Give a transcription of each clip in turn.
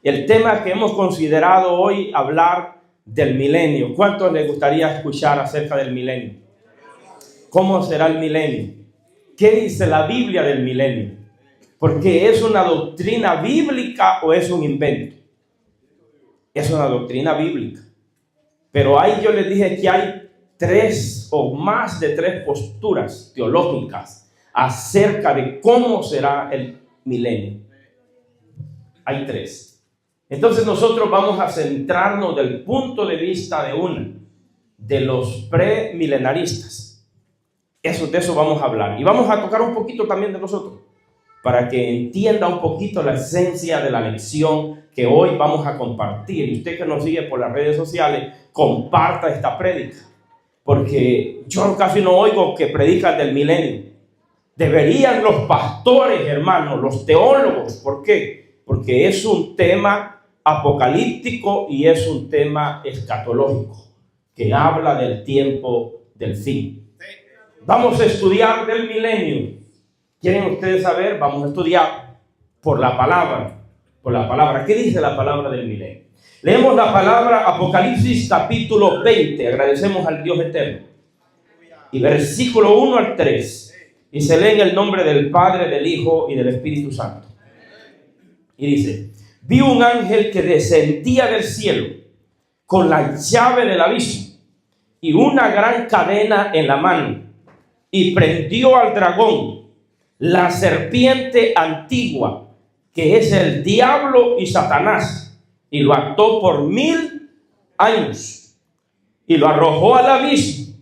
El tema que hemos considerado hoy, hablar del milenio. ¿Cuántos les gustaría escuchar acerca del milenio? ¿Cómo será el milenio? ¿Qué dice la Biblia del milenio? ¿Porque es una doctrina bíblica o es un invento? Es una doctrina bíblica. Pero ahí yo les dije que hay 3 o más de 3 posturas teológicas acerca de cómo será el milenio. Hay 3. Entonces nosotros vamos a centrarnos del punto de vista de los premilenaristas. De eso vamos a hablar. Y vamos a tocar un poquito también de nosotros, para que entienda un poquito la esencia de la lección que hoy vamos a compartir. Y usted que nos sigue por las redes sociales, comparta esta prédica, porque yo casi no oigo que predican del milenio. Deberían los pastores, hermanos, los teólogos. ¿Por qué? Porque es un tema apocalíptico y es un tema escatológico que habla del tiempo del fin. Vamos a estudiar del milenio. ¿Quieren ustedes saber? Vamos a estudiar por la palabra. ¿Qué dice la palabra del milenio? Leemos la palabra Apocalipsis capítulo 20. Agradecemos al Dios eterno. Y versículo 1 al 3. Y se lee en el nombre del Padre, del Hijo y del Espíritu Santo. Y dice: vi un ángel que descendía del cielo con la llave del abismo y una gran cadena en la mano, y prendió al dragón, la serpiente antigua, que es el diablo y Satanás, y lo ató por 1000 años, y lo arrojó al abismo,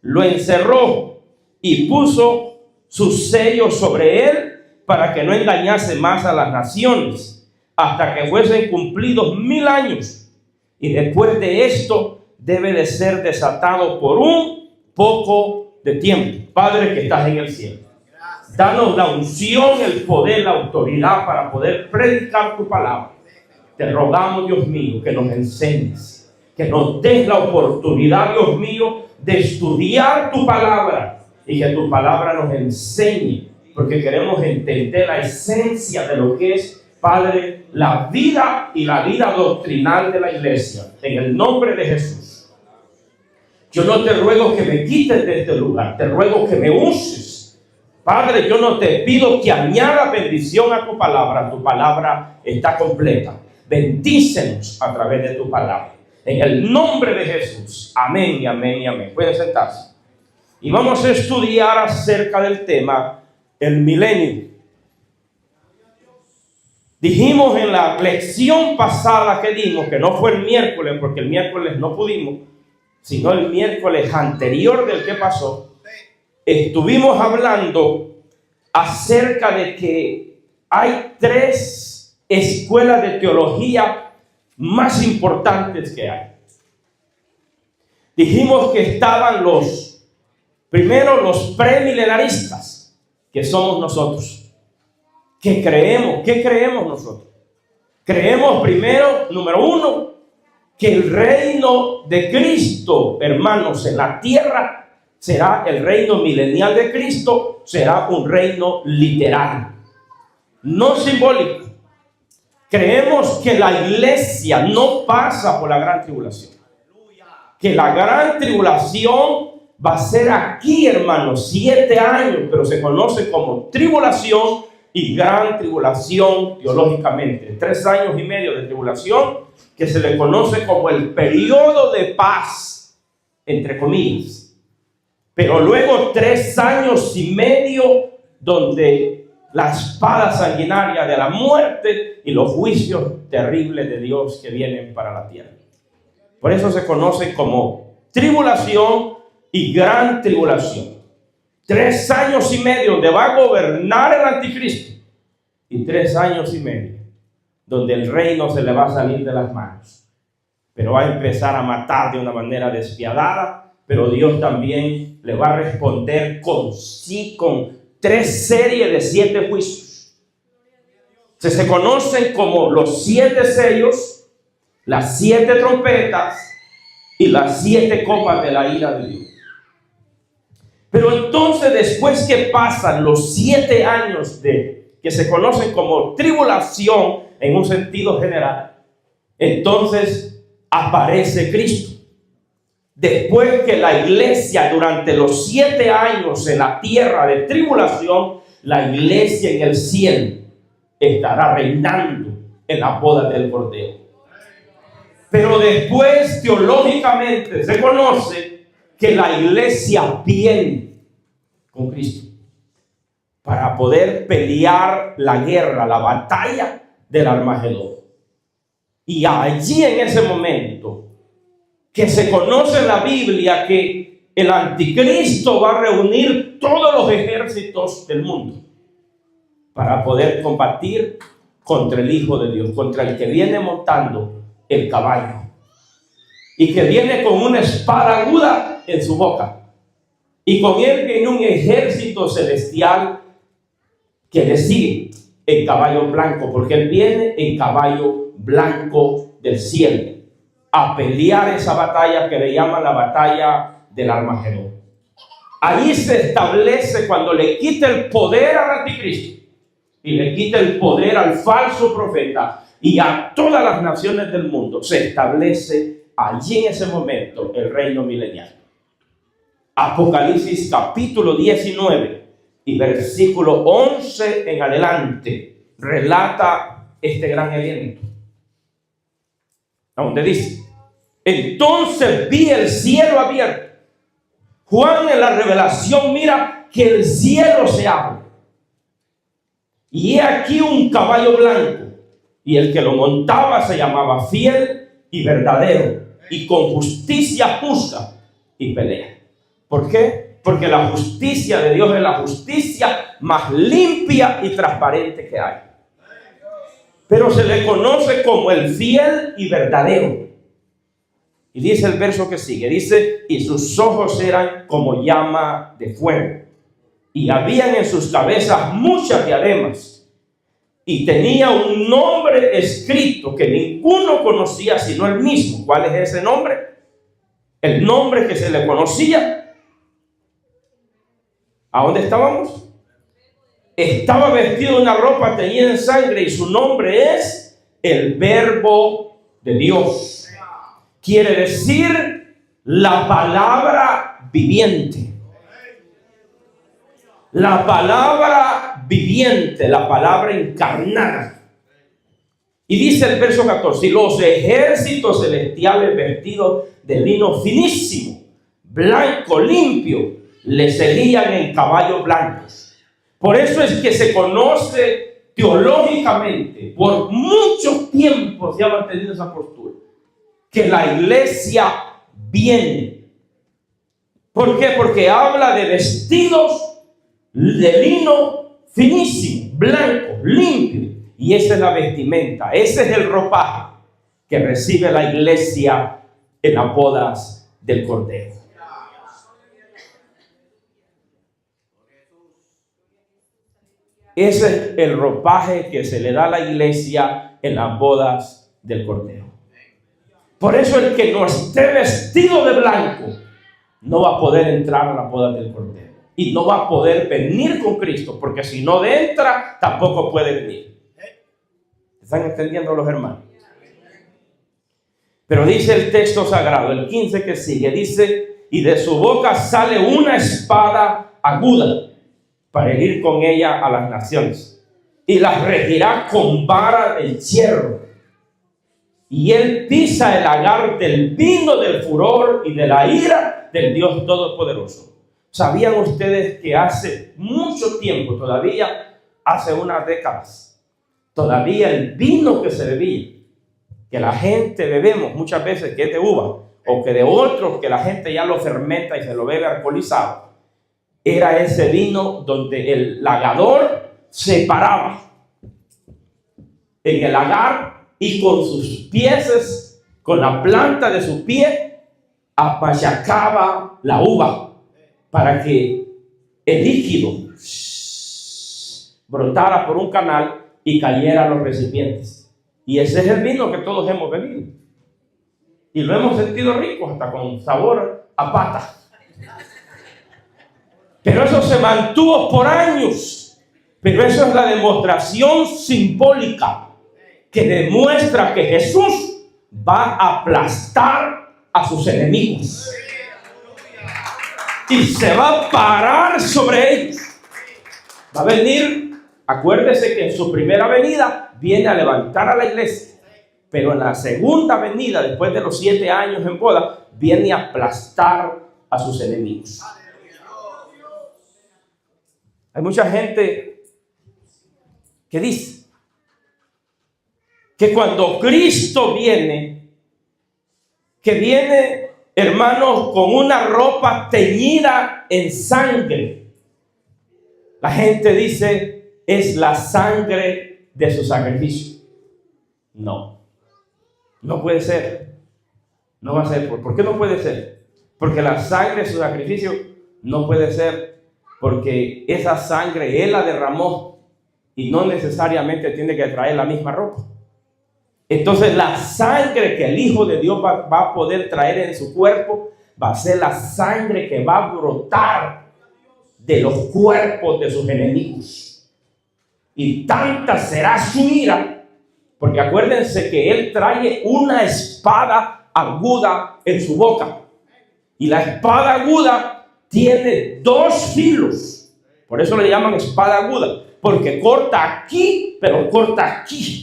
lo encerró y puso sus sellos sobre él para que no engañase más a las naciones, hasta que fuesen cumplidos 1000 años. Y después de esto debe de ser desatado por un poco de tiempo. Padre que estás en el cielo, danos la unción, el poder, la autoridad para poder predicar tu palabra. Te rogamos, Dios mío, que nos enseñes, que nos des la oportunidad, Dios mío, de estudiar tu palabra y que tu palabra nos enseñe, porque queremos entender la esencia de lo que es, Padre, la vida y la vida doctrinal de la iglesia. En el nombre de Jesús. Yo no te ruego que me quites de este lugar, te ruego que me uses. Padre, yo no te pido que añada bendición a tu palabra está completa. Bendícenos a través de tu palabra. En el nombre de Jesús. Amén y amén y amén. Pueden sentarse. Y vamos a estudiar acerca del tema, el milenio. Dijimos en la lección pasada que dimos, que no fue el miércoles, porque el miércoles no pudimos, sino el miércoles anterior del que pasó, estuvimos hablando acerca de que hay 3 escuelas de teología más importantes que hay. Dijimos que estaban primero los premilenaristas, que somos nosotros. ¿Qué creemos nosotros? Creemos primero, número 1, que el reino de Cristo, hermanos, en la tierra será el reino milenial de Cristo, será un reino literal, no simbólico. Creemos que la iglesia no pasa por la gran tribulación, que la gran tribulación va a ser aquí, hermanos, 7 años, pero se conoce como tribulación y gran tribulación teológicamente. 3 años y medio de tribulación que se le conoce como el periodo de paz, entre comillas. Pero luego 3 años y medio donde la espada sanguinaria de la muerte y los juicios terribles de Dios que vienen para la tierra. Por eso se conoce como tribulación y gran tribulación. 3 años y medio donde va a gobernar el anticristo, y 3 años y medio donde el reino se le va a salir de las manos, pero va a empezar a matar de una manera despiadada, pero Dios también le va a responder con 3 series de 7 juicios. Se conocen como los 7 sellos, las 7 trompetas y las 7 copas de la ira de Dios. Pero entonces, después que pasan los 7 años que se conocen como tribulación, en un sentido general, entonces aparece Cristo. Después que la iglesia durante los 7 años en la tierra de tribulación, la iglesia en el cielo estará reinando en la boda del Cordero. Pero después teológicamente se conoce que la iglesia viene con Cristo para poder pelear la guerra, la batalla del Armagedón. Y allí en ese momento que se conoce en la Biblia que el anticristo va a reunir todos los ejércitos del mundo para poder combatir contra el Hijo de Dios, contra el que viene montando el caballo y que viene con una espada aguda en su boca, y con él viene un ejército celestial que le sigue en caballo blanco, porque él viene en caballo blanco del cielo a pelear esa batalla que le llaman la batalla del Armagedón. Ahí se establece cuando le quita el poder al anticristo y le quita el poder al falso profeta y a todas las naciones del mundo. Se establece allí en ese momento el reino milenial. Apocalipsis capítulo 19 y versículo 11 en adelante relata este gran evento, donde dice: entonces vi el cielo abierto. Juan en la revelación mira que el cielo se abre, y he aquí un caballo blanco, y el que lo montaba se llamaba Fiel y Verdadero, y con justicia juzga y pelea. ¿Por qué? Porque la justicia de Dios es la justicia más limpia y transparente que hay. Pero se le conoce como el Fiel y Verdadero. Y dice el verso que sigue, dice: y sus ojos eran como llama de fuego, y habían en sus cabezas muchas diademas, y tenía un nombre escrito que ninguno conocía sino él mismo. ¿Cuál es ese nombre? El nombre que se le conocía. ¿A dónde estábamos? Estaba vestido de una ropa teñida en sangre, y su nombre es el Verbo de Dios. Quiere decir la palabra viviente. La palabra viviente, la palabra encarnada. Y dice el verso 14: y los ejércitos celestiales vestidos de lino finísimo, blanco, limpio, le seguían en caballos blancos. Por eso es que se conoce teológicamente, por mucho tiempo se ha mantenido esa postura, que la iglesia viene. ¿Por qué? Porque habla de vestidos de lino finísimo, blanco, limpio. Y esa es la vestimenta, ese es el ropaje que recibe la iglesia en las bodas del Cordero. Ese es el ropaje que se le da a la iglesia en las bodas del Cordero. Por eso el que no esté vestido de blanco no va a poder entrar a la boda del Cordero. Y no va a poder venir con Cristo, porque si no entra, tampoco puede venir. ¿Están entendiendo los hermanos? Pero dice el texto sagrado, el 15 que sigue, dice: y de su boca sale una espada aguda para herir con ella a las naciones, y las regirá con vara de hierro. Y él pisa el lagar del vino del furor y de la ira del Dios Todopoderoso. ¿Sabían ustedes que hace mucho tiempo, todavía hace unas décadas, todavía el vino que se bebía, que la gente bebemos muchas veces, que es de uva, o que de otros que la gente ya lo fermenta y se lo bebe alcoholizado, era ese vino donde el lagador se paraba en el lagar y con sus pies, con la planta de su pie, apachacaba la uva para que el líquido brotara por un canal y cayera a los recipientes. Y ese es el vino que todos hemos bebido. Y lo hemos sentido rico, hasta con sabor a pata. Pero eso se mantuvo por años. Pero eso es la demostración simbólica que demuestra que Jesús va a aplastar a sus enemigos y se va a parar sobre ellos. Va a venir, acuérdese que en su primera venida viene a levantar a la iglesia, pero en la segunda venida, después de los 7 años en boda, viene a aplastar a sus enemigos. Hay mucha gente que dice que cuando Cristo viene, que viene, hermanos, con una ropa teñida en sangre, la gente dice, es la sangre de su sacrificio. No, no puede ser. No va a ser. ¿Por qué no puede ser? Porque la sangre de su sacrificio no puede ser, porque esa sangre Él la derramó y no necesariamente tiene que traer la misma ropa. Entonces la sangre que el Hijo de Dios va a poder traer en su cuerpo va a ser la sangre que va a brotar de los cuerpos de sus enemigos. Y tanta será su ira, porque acuérdense que Él trae una espada aguda en su boca. Y la espada aguda tiene 2 filos. Por eso le llaman espada aguda, porque corta aquí, pero corta aquí.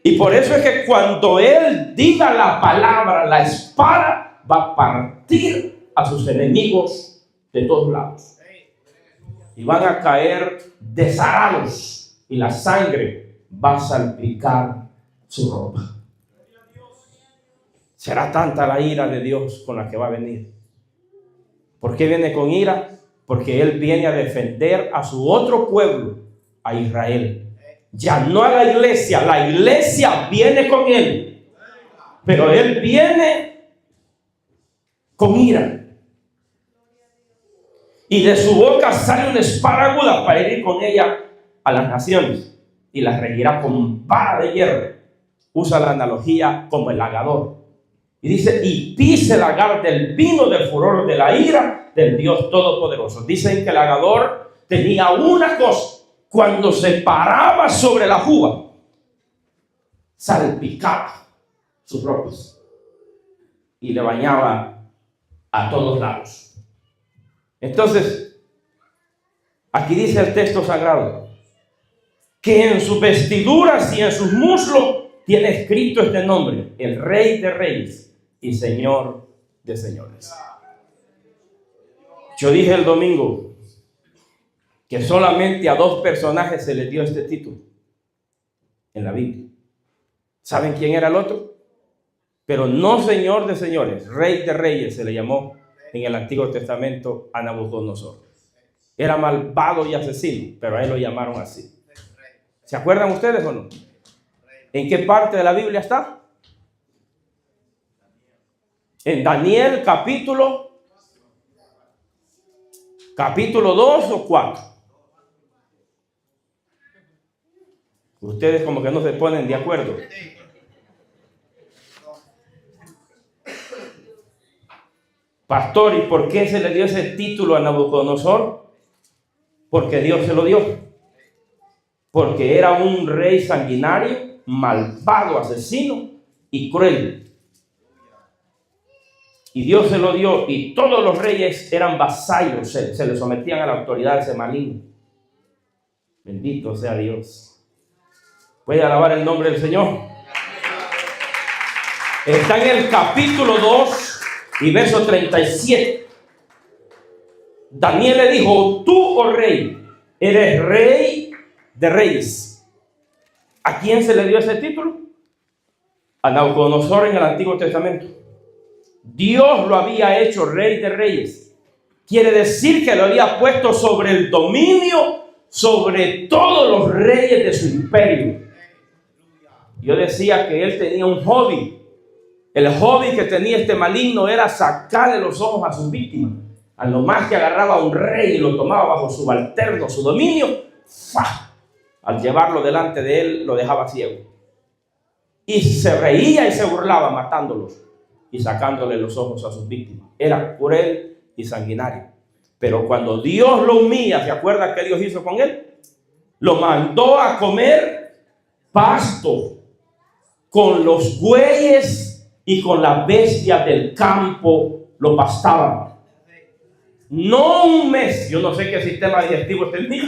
Y por eso es que cuando Él diga la palabra, la espada va a partir a sus enemigos de todos lados. Y van a caer desarados y la sangre va a salpicar su ropa. Será tanta la ira de Dios con la que va a venir. ¿Por qué viene con ira? Porque Él viene a defender a su otro pueblo, a Israel. Ya no a la iglesia viene con Él, pero Él viene con ira. Y de su boca sale una espada aguda para ir con ella a las naciones y las regirá con vara de hierro. Usa la analogía como el lagador. Y dice, y pise el lagar del vino del furor de la ira del Dios Todopoderoso. Dicen que el lagador tenía una cosa: cuando se paraba sobre la juba, salpicaba sus ropas y le bañaba a todos lados. Entonces, aquí dice el texto sagrado que en sus vestiduras y en sus muslos tiene escrito este nombre: el Rey de Reyes y Señor de Señores. Yo dije el domingo que solamente a 2 personajes se les dio este título en la Biblia. ¿Saben quién era el otro? Pero no Señor de Señores, Rey de Reyes se le llamó en el Antiguo Testamento a Nabucodonosor. Era malvado y asesino, pero a él lo llamaron así. ¿Se acuerdan ustedes o no? ¿En qué parte de la Biblia está? En Daniel capítulo 2 o 4. Ustedes como que no se ponen de acuerdo. Pastor, ¿y por qué se le dio ese título a Nabucodonosor? Porque Dios se lo dio. Porque era un rey sanguinario, malvado, asesino y cruel. Y Dios se lo dio, y todos los reyes eran vasallos, se le sometían a la autoridad de ese maligno. Bendito sea Dios. ¿Puede alabar el nombre del Señor? Está en el capítulo 2 y verso 37. Daniel le dijo: tú, oh rey, eres rey de reyes. ¿A quién se le dio ese título? A Nabucodonosor en el Antiguo Testamento. Dios lo había hecho rey de reyes. Quiere decir que lo había puesto sobre el dominio, sobre todos los reyes de su imperio. Yo decía que él tenía un hobby. El hobby que tenía este maligno era sacarle los ojos a sus víctimas. A lo más que agarraba a un rey y lo tomaba bajo su subalterno, su dominio, ¡fua! Al llevarlo delante de él lo dejaba ciego. Y se reía y se burlaba matándolos y sacándole los ojos a sus víctimas. Era cruel y sanguinario. Pero cuando Dios lo humilla, ¿se acuerda qué Dios hizo con él? Lo mandó a comer pasto con los bueyes y con las bestias del campo lo pastaban. No un mes, yo no sé qué sistema digestivo tenía,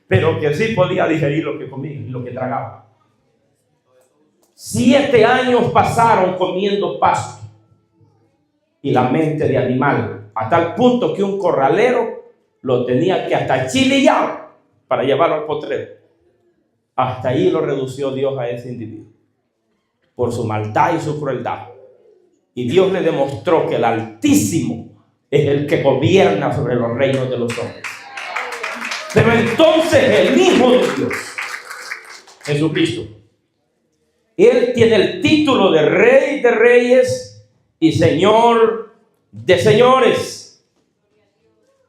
pero que sí podía digerir lo que comía y lo que tragaba. 7 años pasaron comiendo pasto y la mente de animal, a tal punto que un corralero lo tenía que hasta chilillar para llevarlo al potrero. Hasta ahí lo redució Dios a ese individuo por su maldad y su crueldad. Y Dios le demostró que el Altísimo es el que gobierna sobre los reinos de los hombres. Pero entonces el Hijo de Dios, Jesucristo, Él tiene el título de Rey de Reyes y Señor de Señores.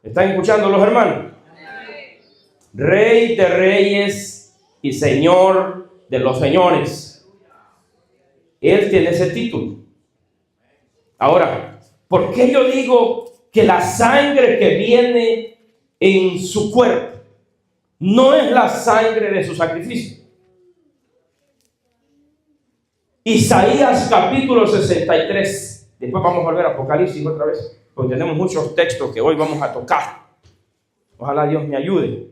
¿Están escuchando los hermanos? Rey de Reyes y Señor de los Señores. Él tiene ese título. Ahora, ¿por qué yo digo que la sangre que viene en su cuerpo no es la sangre de su sacrificio? Isaías capítulo 63. Después vamos a volver a Apocalipsis otra vez, porque tenemos muchos textos que hoy vamos a tocar. Ojalá Dios me ayude.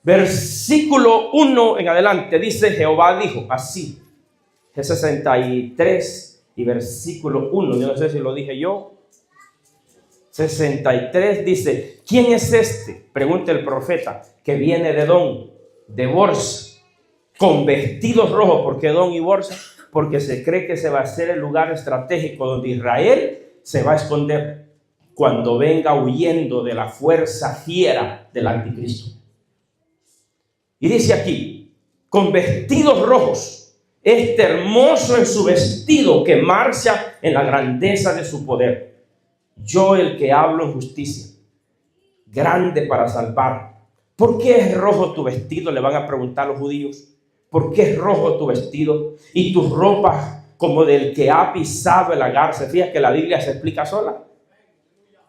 Versículo 1 en adelante dice: Jehová dijo así. G63 y versículo 1. Yo no sé si lo dije yo. 63 dice: ¿quién es este? Pregunta el profeta, que viene de Edom, de Borsa, con vestidos rojos. ¿Por qué Edom y Borsa? Porque se cree que se va a hacer el lugar estratégico donde Israel se va a esconder cuando venga huyendo de la fuerza fiera del anticristo. Y dice aquí: con vestidos rojos, este hermoso en su vestido que marcha en la grandeza de su poder. Yo, el que hablo en justicia, grande para salvar. ¿Por qué es rojo tu vestido?, le van a preguntar los judíos. ¿Por qué es rojo tu vestido y tus ropas como del que ha pisado el lagar? Se fija que la Biblia se explica sola.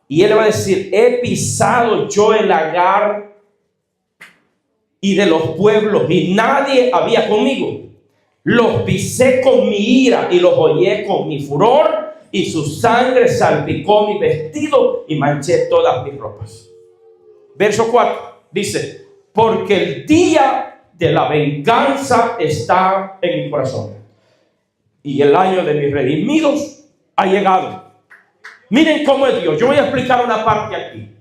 Y él va a decir: he pisado yo el lagar y de los pueblos, y nadie había conmigo. Los pisé con mi ira y los hollé con mi furor, y su sangre salpicó mi vestido y manché todas mis ropas. Verso 4 dice: porque el día de la venganza está en mi corazón, y el año de mis redimidos ha llegado. Miren cómo es Dios. Yo voy a explicar una parte aquí.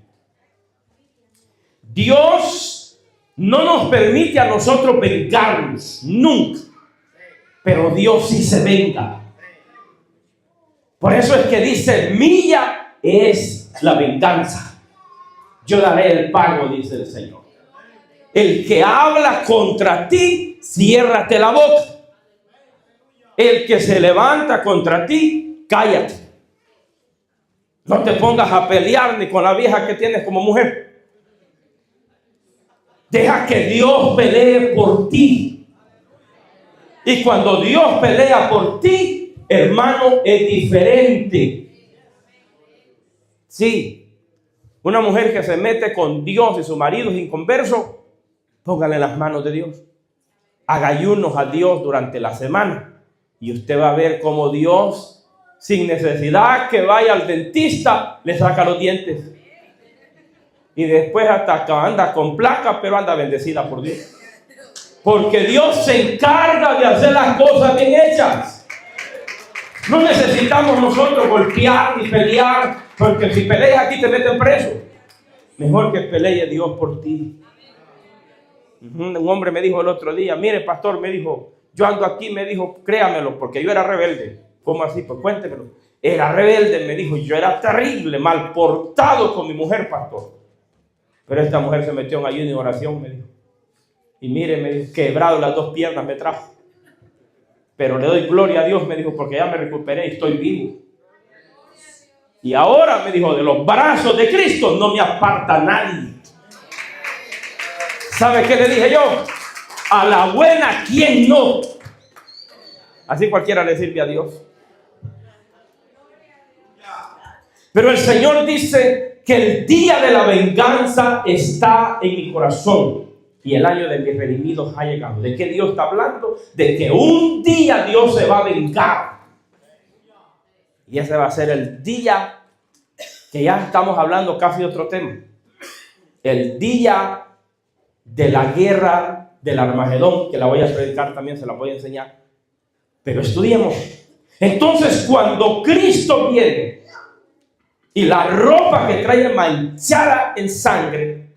Dios no nos permite a nosotros vengarnos nunca, pero Dios sí se venga. Por eso es que dice: mía es la venganza, yo daré el pago, dice el Señor. El que habla contra ti, ciérrate la boca. El que se levanta contra ti, cállate. No te pongas a pelear ni con la vieja que tienes como mujer. Deja que Dios pelee por ti. Y cuando Dios pelea por ti, hermano, es diferente. Sí, una mujer que se mete con Dios y su marido es inconverso, póngale en las manos de Dios. Haga ayunos a Dios durante la semana y usted va a ver cómo Dios, sin necesidad que vaya al dentista, le saca los dientes. Y después hasta que anda con placa, pero anda bendecida por Dios. Porque Dios se encarga de hacer las cosas bien hechas. No necesitamos nosotros golpear ni pelear, porque si peleas aquí te meten preso. Mejor que pelee Dios por ti. Un hombre me dijo el otro día: mire, pastor, me dijo, yo ando aquí, me dijo, créamelo, porque yo era rebelde. ¿Cómo así? Pues cuéntemelo. Era rebelde, me dijo, yo era terrible, mal portado con mi mujer, pastor. Pero esta mujer se metió en ayuno y oración, me dijo. Y mire, me dijo, quebrado las 2 piernas me trajo. Pero le doy gloria a Dios, me dijo, porque ya me recuperé y estoy vivo. Y ahora, me dijo, de los brazos de Cristo no me aparta nadie. ¿Sabe qué le dije yo? A la buena, ¿quién no? Así cualquiera le sirve a Dios. Pero el Señor dice que el día de la venganza está en mi corazón y el año de mis redimidos ha llegado. ¿De qué Dios está hablando? De que un día Dios se va a vengar. Y ese va a ser el día que ya estamos hablando casi de otro tema. El día de la guerra del Armagedón, que la voy a predicar también, se la voy a enseñar. Pero estudiemos. Entonces, cuando Cristo viene y la ropa que trae manchada en sangre,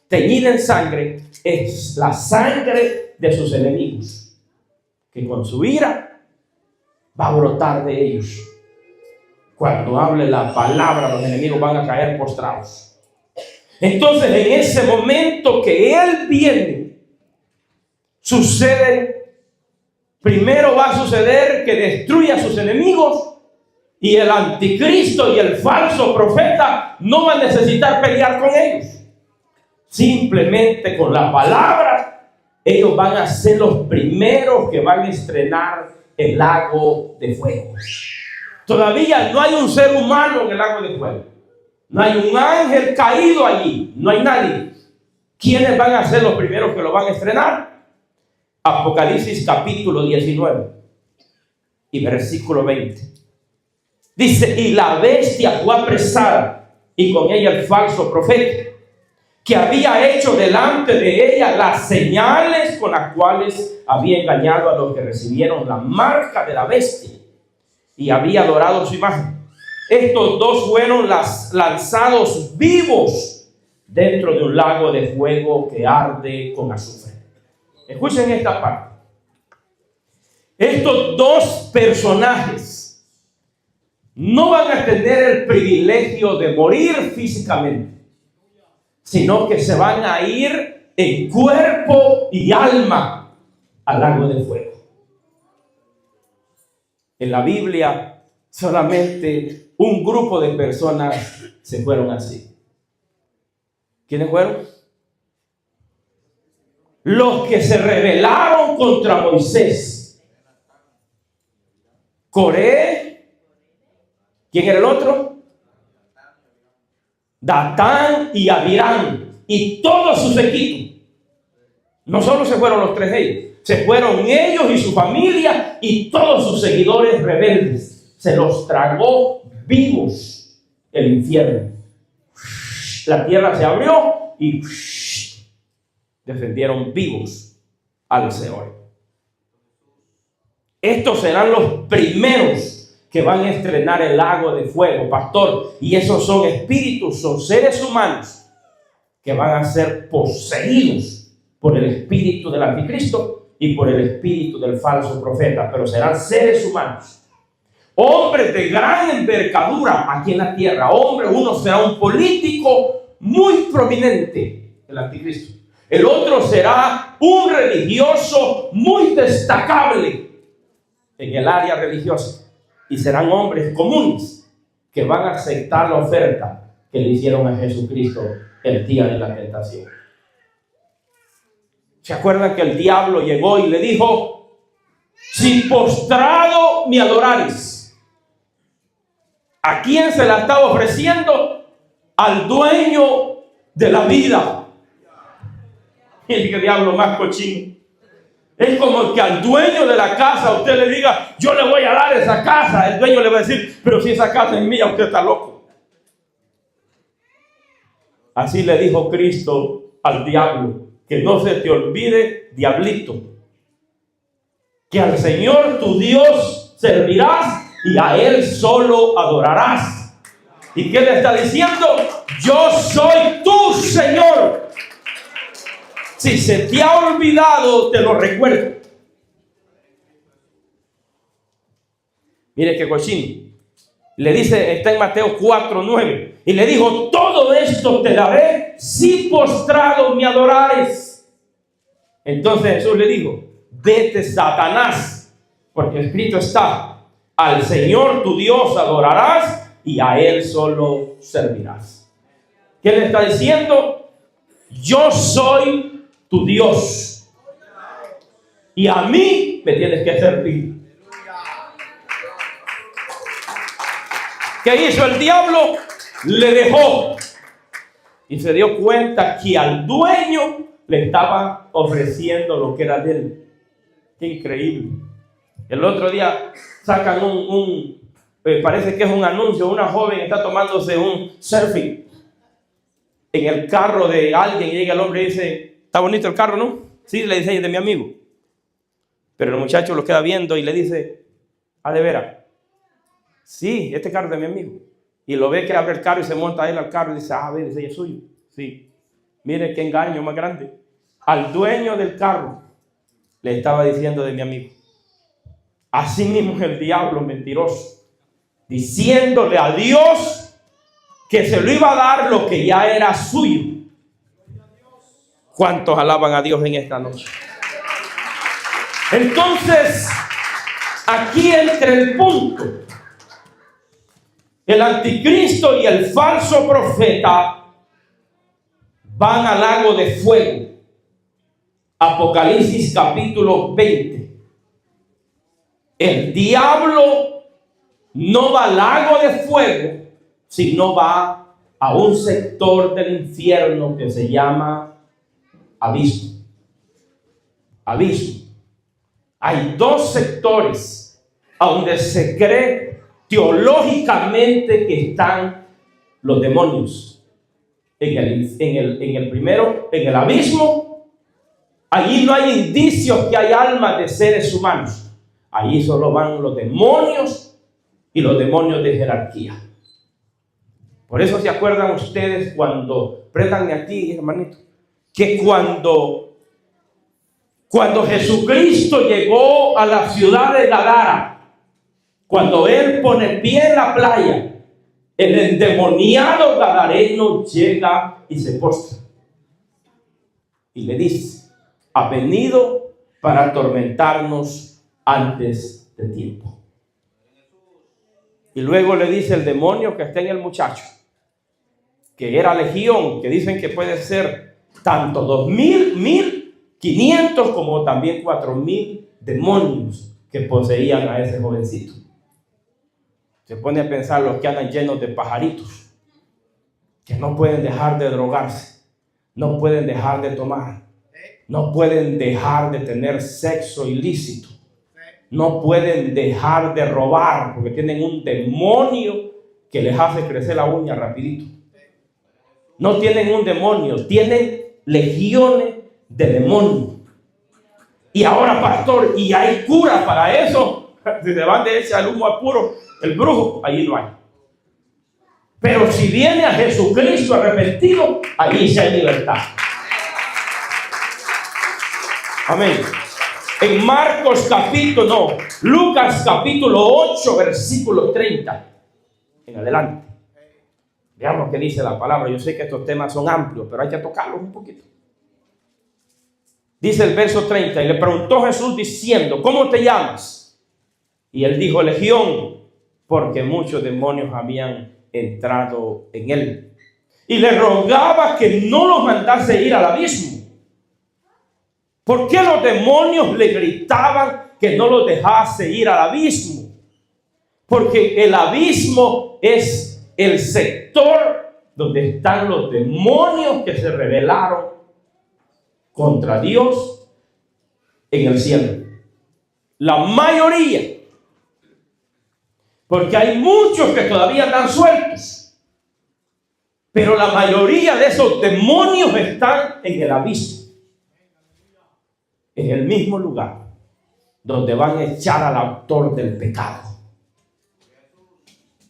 teñida en sangre, es la sangre de sus enemigos, que con su ira va a brotar de ellos. Cuando hable la palabra, los enemigos van a caer postrados. Entonces, en ese momento que Él viene, primero va a suceder que destruya a sus enemigos, y el anticristo y el falso profeta no van a necesitar pelear con ellos. Simplemente con la palabra, ellos van a ser los primeros que van a estrenar el lago de fuego. Todavía no hay un ser humano en el lago de fuego. No hay un ángel caído allí. No hay nadie. ¿Quiénes van a ser los primeros que lo van a estrenar? Apocalipsis capítulo 19 y versículo 20. Dice: y la bestia fue apresada, y con ella el falso profeta, que había hecho delante de ella las señales con las cuales había engañado a los que recibieron la marca de la bestia y había adorado su imagen. Estos dos fueron lanzados vivos dentro de un lago de fuego que arde con azufre. Escuchen esta parte. Estos dos personajes no van a tener el privilegio de morir físicamente, sino que se van a ir en cuerpo y alma al lago de fuego. En la Biblia solamente un grupo de personas se fueron así. ¿Quiénes fueron? Los que se rebelaron contra Moisés. Coré. ¿Quién era el otro? Datán y Abiram y todos sus equipos. No solo se fueron los tres ellos, se fueron ellos y su familia y todos sus seguidores rebeldes. Se los tragó vivos el infierno. La tierra se abrió y descendieron vivos al Seol. Estos serán los primeros que van a estrenar el lago de fuego, pastor. Y esos son espíritus, son seres humanos que van a ser poseídos por el espíritu del anticristo y por el espíritu del falso profeta. Pero serán seres humanos, hombres de gran envergadura aquí en la tierra. Uno será un político muy prominente, el anticristo. El otro será un religioso muy destacable en el área religiosa. Y serán hombres comunes que van a aceptar la oferta que le hicieron a Jesucristo el día de la tentación. ¿Se acuerdan que el diablo llegó y le dijo: si postrado me adorares? ¿A quién se la estaba ofreciendo? Al dueño de la vida. El diablo más cochino. Es como que al dueño de la casa usted le diga: yo le voy a dar esa casa. El dueño le va a decir: pero si esa casa es mía, usted está loco. Así le dijo Cristo al diablo: que no se te olvide, diablito, que al Señor tu Dios servirás y a Él solo adorarás. ¿Y qué le está diciendo? Yo soy tu Señor. Si se te ha olvidado, te lo recuerdo. Mire qué cochino. Le dice, está en Mateo 4:9. Y le dijo: todo esto te daré si postrado me adorares. Entonces Jesús le dijo: vete, Satanás, porque escrito está: al Señor tu Dios adorarás y a Él solo servirás. ¿Qué le está diciendo? Yo soy tu Dios y a mí me tienes que servir. ¿Qué hizo el diablo? Le dejó y se dio cuenta que al dueño le estaba ofreciendo lo que era de él. Qué increíble. El otro día sacan parece que es un anuncio, una joven está tomándose un selfie en el carro de alguien y llega el hombre y dice, está bonito el carro, ¿no? Sí, le dice, es de mi amigo. Pero el muchacho lo queda viendo y le dice, ¿de veras? Sí, este carro es de mi amigo. Y lo ve que abre el carro y se monta él al carro y dice, ve, dice, es suyo. Sí. Mire qué engaño más grande. Al dueño del carro le estaba diciendo de mi amigo. Así mismo es el diablo mentiroso, diciéndole a Dios que se lo iba a dar lo que ya era suyo. ¿Cuántos alaban a Dios en esta noche? Entonces, aquí entra el punto. El anticristo y el falso profeta van al lago de fuego. Apocalipsis capítulo 20. El diablo no va al lago de fuego, sino va a un sector del infierno que se llama abismo. Abismo. Hay dos sectores donde se cree teológicamente que están los demonios. En el primero, en el abismo, allí no hay indicios que hay almas de seres humanos. Allí solo van los demonios y los demonios de jerarquía. Por eso se acuerdan ustedes cuando, préstanme aquí, hermanito, que cuando Jesucristo llegó a la ciudad de Gadara, cuando él pone pie en la playa, el endemoniado gadareno llega y se postra y le dice, ha venido para atormentarnos antes de tiempo. Y luego le dice el demonio que está en el muchacho, que era legión, que dicen que puede ser tanto 2,000, 1,500 como también 4,000 demonios que poseían a ese jovencito. Se pone a pensar los que andan llenos de pajaritos, que no pueden dejar de drogarse, no pueden dejar de tomar, no pueden dejar de tener sexo ilícito, no pueden dejar de robar porque tienen un demonio que les hace crecer la uña rapidito. No tienen un demonio, tienen legiones de demonios. Y ahora, pastor, ¿y hay cura para eso? Si se van de ese al humo al puro, el brujo, allí no hay. Pero si viene a Jesucristo arrepentido, allí sí hay libertad. Amén. En Lucas capítulo 8, versículo 30 en adelante. Veamos qué dice la palabra. Yo sé que estos temas son amplios, pero hay que tocarlos un poquito. Dice el verso 30, y le preguntó Jesús diciendo, ¿cómo te llamas? Y él dijo, Legión, porque muchos demonios habían entrado en él. Y le rogaba que no los mandase ir al abismo. ¿Por qué los demonios le gritaban que no los dejase ir al abismo? Porque el abismo es el sector donde están los demonios que se rebelaron contra Dios en el cielo. La mayoría. Porque hay muchos que todavía están sueltos. Pero la mayoría de esos demonios están en el abismo. En el mismo lugar donde van a echar al autor del pecado.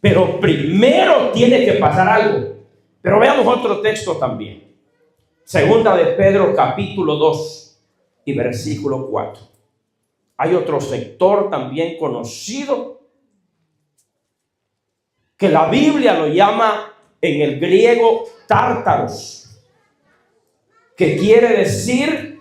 Pero primero tiene que pasar algo. Pero veamos otro texto también. Segunda de Pedro capítulo 2 y versículo 4. Hay otro sector también conocido que la Biblia lo llama en el griego tártaros, que quiere decir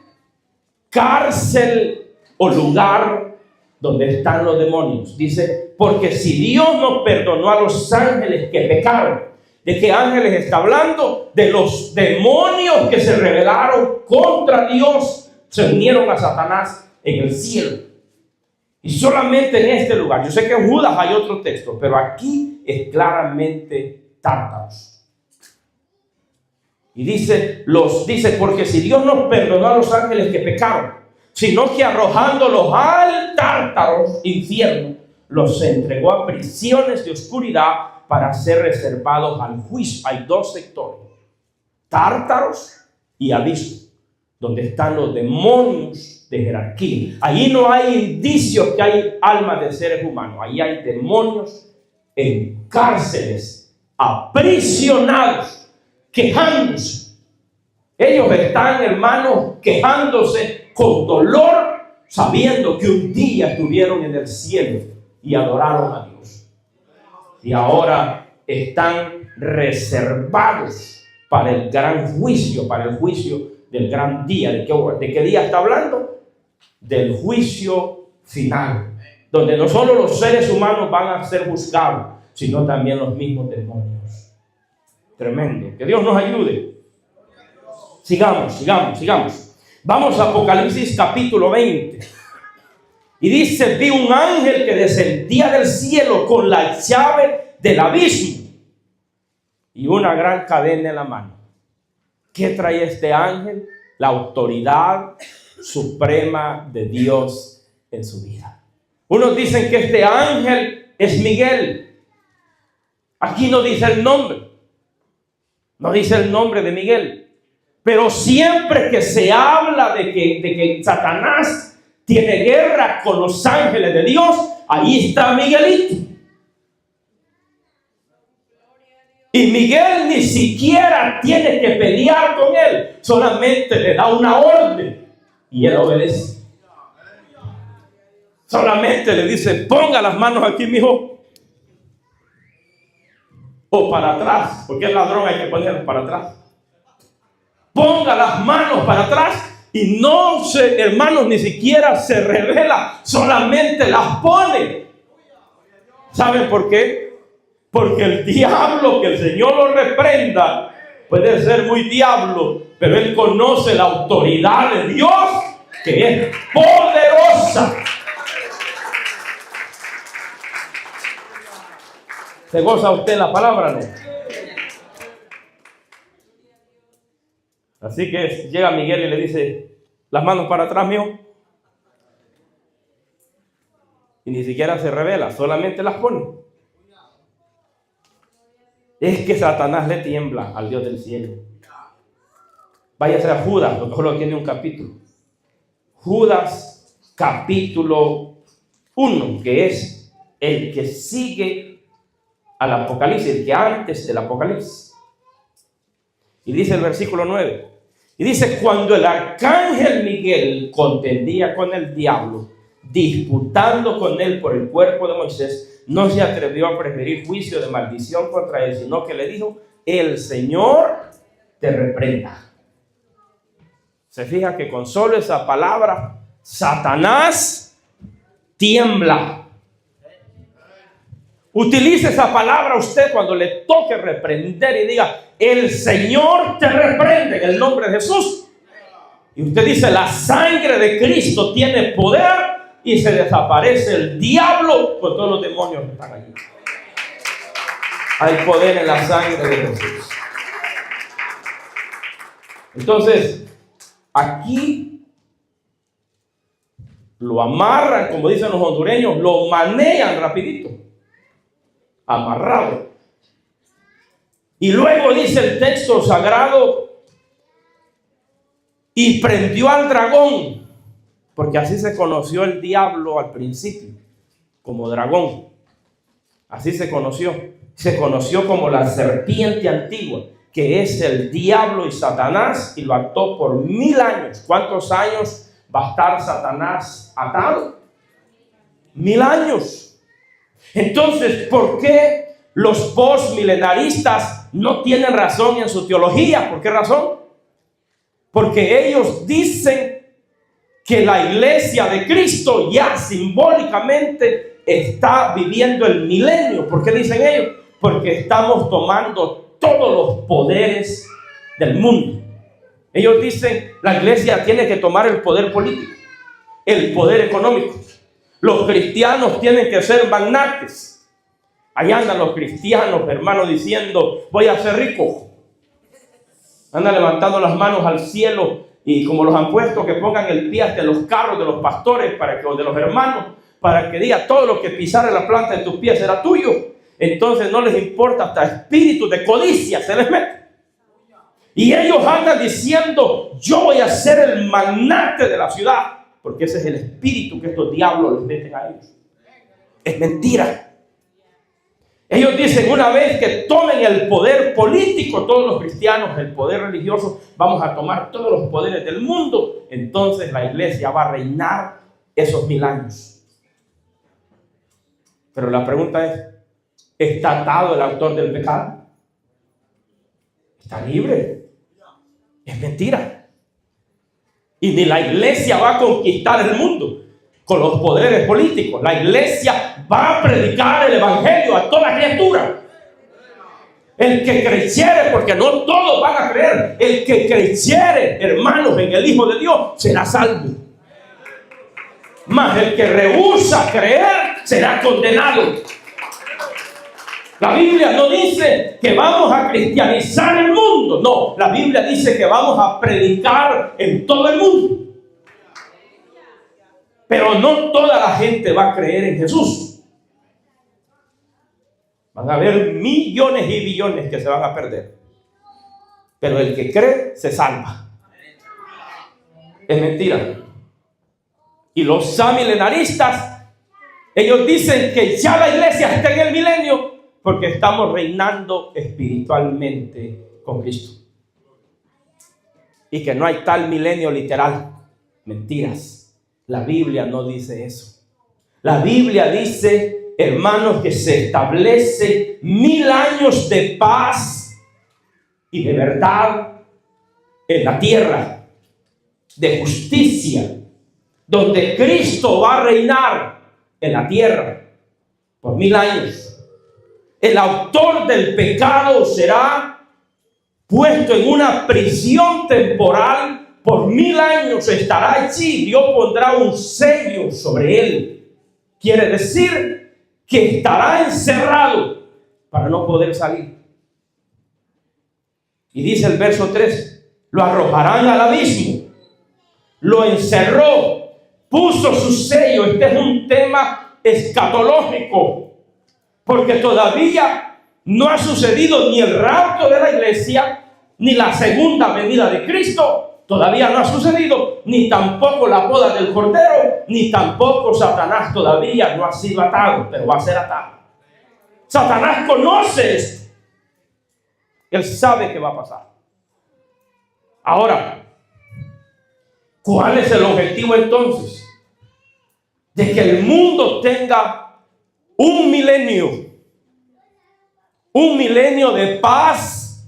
cárcel o lugar donde están los demonios. Dice, porque si Dios no perdonó a los ángeles que pecaron, ¿de qué ángeles está hablando? De los demonios que se rebelaron contra Dios, se unieron a Satanás en el cielo. Y solamente en este lugar, yo sé que en Judas hay otro texto, pero aquí es claramente tártaros. Y dice, porque si Dios no perdonó a los ángeles que pecaron, sino que arrojándolos al tártaro infierno, los entregó a prisiones de oscuridad para ser reservados al juicio. Hay dos sectores: tártaros y abismo, donde están los demonios de jerarquía. Allí no hay indicios que hay almas de seres humanos. Allí hay demonios en cárceles, aprisionados, quejándose. Ellos están, hermanos, quejándose con dolor, sabiendo que un día estuvieron en el cielo y adoraron a Dios. Y ahora están reservados para el gran juicio, para el juicio del gran día. ¿De qué día está hablando? Del juicio final, donde no solo los seres humanos van a ser juzgados, sino también los mismos demonios. Tremendo. Que Dios nos ayude. Sigamos. Vamos a Apocalipsis capítulo 20. Y dice: vi un ángel que descendía del cielo con la llave del abismo y una gran cadena en la mano. ¿Qué trae este ángel? La autoridad suprema de Dios en su vida. Unos dicen que este ángel es Miguel. Aquí no dice el nombre. No dice el nombre de Miguel. Pero siempre que se habla de que Satanás tiene guerra con los ángeles de Dios, ahí está Miguelito. Y Miguel ni siquiera tiene que pelear con él, solamente le da una orden y él obedece. Solamente le dice: ponga las manos aquí, mijo, o para atrás, porque el ladrón hay que ponerlo para atrás. Ponga las manos para atrás. Y no se, hermanos, ni siquiera se revela, solamente las pone. ¿Saben por qué? Porque el diablo, que el Señor lo reprenda, puede ser muy diablo, pero él conoce la autoridad de Dios, que es poderosa. ¿Se goza usted la palabra, no? Así que llega Miguel y le dice: las manos para atrás, mío. Y ni siquiera se revela, solamente las pone. Es que Satanás le tiembla al Dios del cielo. Váyase a Judas, lo solo tiene un capítulo. Judas capítulo 1, que es el que sigue al Apocalipsis, el que antes del Apocalipsis. Y dice el versículo 9. Y dice: cuando el arcángel Miguel contendía con el diablo, disputando con él por el cuerpo de Moisés, no se atrevió a preferir juicio de maldición contra él, sino que le dijo: el Señor te reprenda. Se fija que con solo esa palabra, Satanás tiembla. Utilice esa palabra usted cuando le toque reprender y diga: el Señor te reprende, en el nombre de Jesús. Y usted dice: la sangre de Cristo tiene poder, y se desaparece el diablo con todos los demonios que están allí. Hay poder en la sangre de Jesús. Entonces, aquí lo amarran, como dicen los hondureños, lo manean rapidito. Amarrado. Y luego dice el texto sagrado: y prendió al dragón, porque así se conoció el diablo al principio, como dragón. Así se conoció como la serpiente antigua, que es el diablo y Satanás, y lo ató por 1000 años. ¿Cuántos años va a estar Satanás atado? 1000 años. Entonces, ¿por qué los postmilenaristas no tienen razón en su teología? ¿Por qué razón? Porque ellos dicen que la iglesia de Cristo ya simbólicamente está viviendo el milenio. ¿Por qué dicen ellos? Porque estamos tomando todos los poderes del mundo. Ellos dicen: la iglesia tiene que tomar el poder político, el poder económico. Los cristianos tienen que ser magnates. Allá andan los cristianos, hermanos, diciendo: voy a ser rico. Andan levantando las manos al cielo y como los han puesto, que pongan el pie hasta los carros de los pastores o de los hermanos, para que diga todo lo que pisare la planta de tus pies será tuyo. Entonces no les importa, hasta espíritu de codicia se les mete. Y ellos andan diciendo, yo voy a ser el magnate de la ciudad, porque ese es el espíritu que estos diablos les meten a ellos. Es mentira. Ellos dicen, una vez que tomen el poder político, todos los cristianos, el poder religioso, vamos a tomar todos los poderes del mundo, entonces la iglesia va a reinar esos 1000 años. Pero la pregunta es, ¿está atado el autor del pecado? ¿Está libre? Es mentira. Y ni la iglesia va a conquistar el mundo con los poderes políticos. La iglesia va a predicar el evangelio a toda criatura. El que creyere, porque no todos van a creer, el que creyere, hermanos, en el Hijo de Dios, será salvo. Mas el que rehúsa creer, será condenado. La Biblia no dice que vamos a cristianizar el mundo. No, la Biblia dice que vamos a predicar en todo el mundo. Pero no toda la gente va a creer en Jesús. Van a haber millones y billones que se van a perder. Pero el que cree se salva. Es mentira. Y los amilenaristas, ellos dicen que ya la iglesia está en el milenio porque estamos reinando espiritualmente con Cristo. Y que no hay tal milenio literal. Mentiras. La Biblia no dice eso. La Biblia dice, hermanos, que se establece 1000 años de paz y de verdad en la tierra, de justicia, donde Cristo va a reinar en la tierra por 1000 años. El autor del pecado será puesto en una prisión temporal. Por 1000 años estará allí. Dios pondrá un sello sobre él. Quiere decir que estará encerrado para no poder salir. Y dice el verso 3, lo arrojarán al abismo. Lo encerró, puso su sello. Este es un tema escatológico, porque todavía no ha sucedido ni el rapto de la iglesia, ni la segunda venida de Cristo. Todavía no ha sucedido, ni tampoco la boda del Cordero, ni tampoco Satanás todavía no ha sido atado, pero va a ser atado. Satanás conoce esto. Él sabe qué va a pasar. Ahora, ¿cuál es el objetivo entonces? De que el mundo tenga un milenio de paz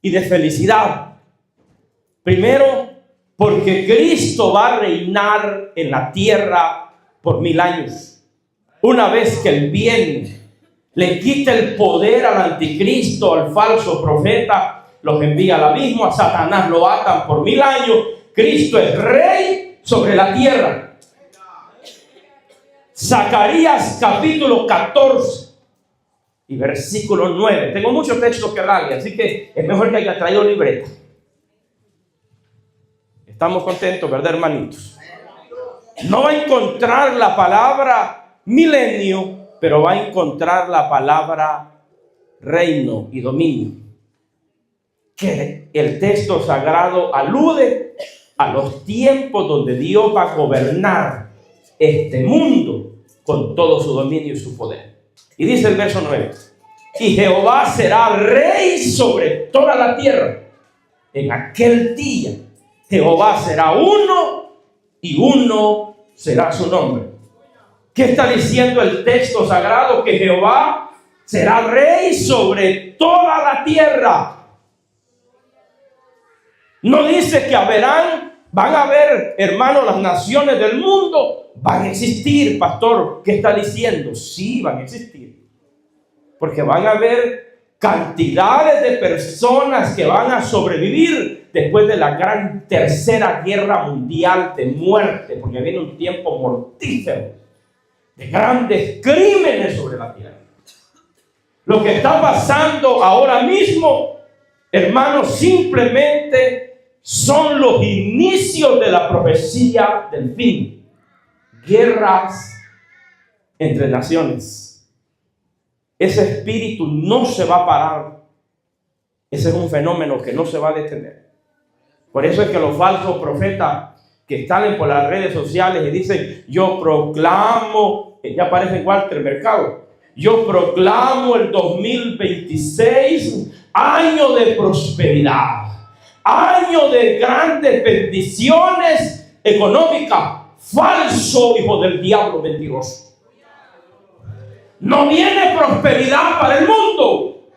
y de felicidad. Primero, porque Cristo va a reinar en la tierra por 1000 años. Una vez que el bien le quita el poder al anticristo, al falso profeta, los envía al abismo, a Satanás lo atan por 1000 años. Cristo es rey sobre la tierra. Zacarías capítulo 14 y versículo 9. Tengo muchos textos que darle, así que es mejor que haya traído libreta. Estamos contentos, ¿verdad, hermanitos? No va a encontrar la palabra milenio, pero va a encontrar la palabra reino y dominio. Que el texto sagrado alude a los tiempos donde Dios va a gobernar este mundo con todo su dominio y su poder. Y dice el verso 9, y Jehová será rey sobre toda la tierra. En aquel día Jehová será uno y uno será su nombre. ¿Qué está diciendo el texto sagrado? Que Jehová será rey sobre toda la tierra. No dice que van a haber, hermanos, las naciones del mundo. Van a existir, pastor. ¿Qué está diciendo? Sí, van a existir. Porque van a haber cantidades de personas que van a sobrevivir después de la gran tercera guerra mundial de muerte, porque viene un tiempo mortífero de grandes crímenes sobre la tierra. Lo que está pasando ahora mismo hermanos, simplemente son los inicios de la profecía del fin. Guerras entre naciones. Ese espíritu no se va a parar. Ese es un fenómeno que no se va a detener. Por eso es que los falsos profetas que están por las redes sociales y dicen: yo proclamo, ya aparece en Walter Mercado, yo proclamo el 2026 año de prosperidad, año de grandes bendiciones económicas. Falso, hijo del diablo, mentiroso. No viene prosperidad para el mundo.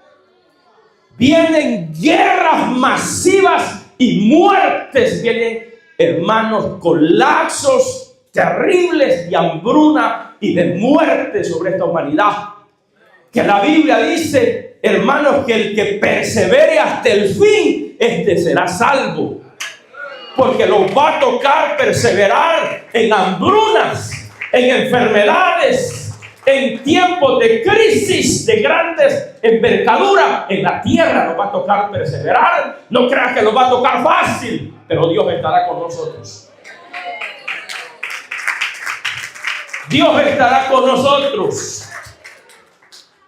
Vienen guerras masivas y muertes. Vienen, hermanos, colapsos terribles de hambruna y de muerte sobre esta humanidad. Que la Biblia dice, hermanos, que el que persevere hasta el fin, este será salvo. Porque los va a tocar perseverar en hambrunas, en enfermedades, en tiempos de crisis, de grandes envergaduras. En la tierra nos va a tocar perseverar. No creas que nos va a tocar fácil, pero Dios estará con nosotros. Dios estará con nosotros.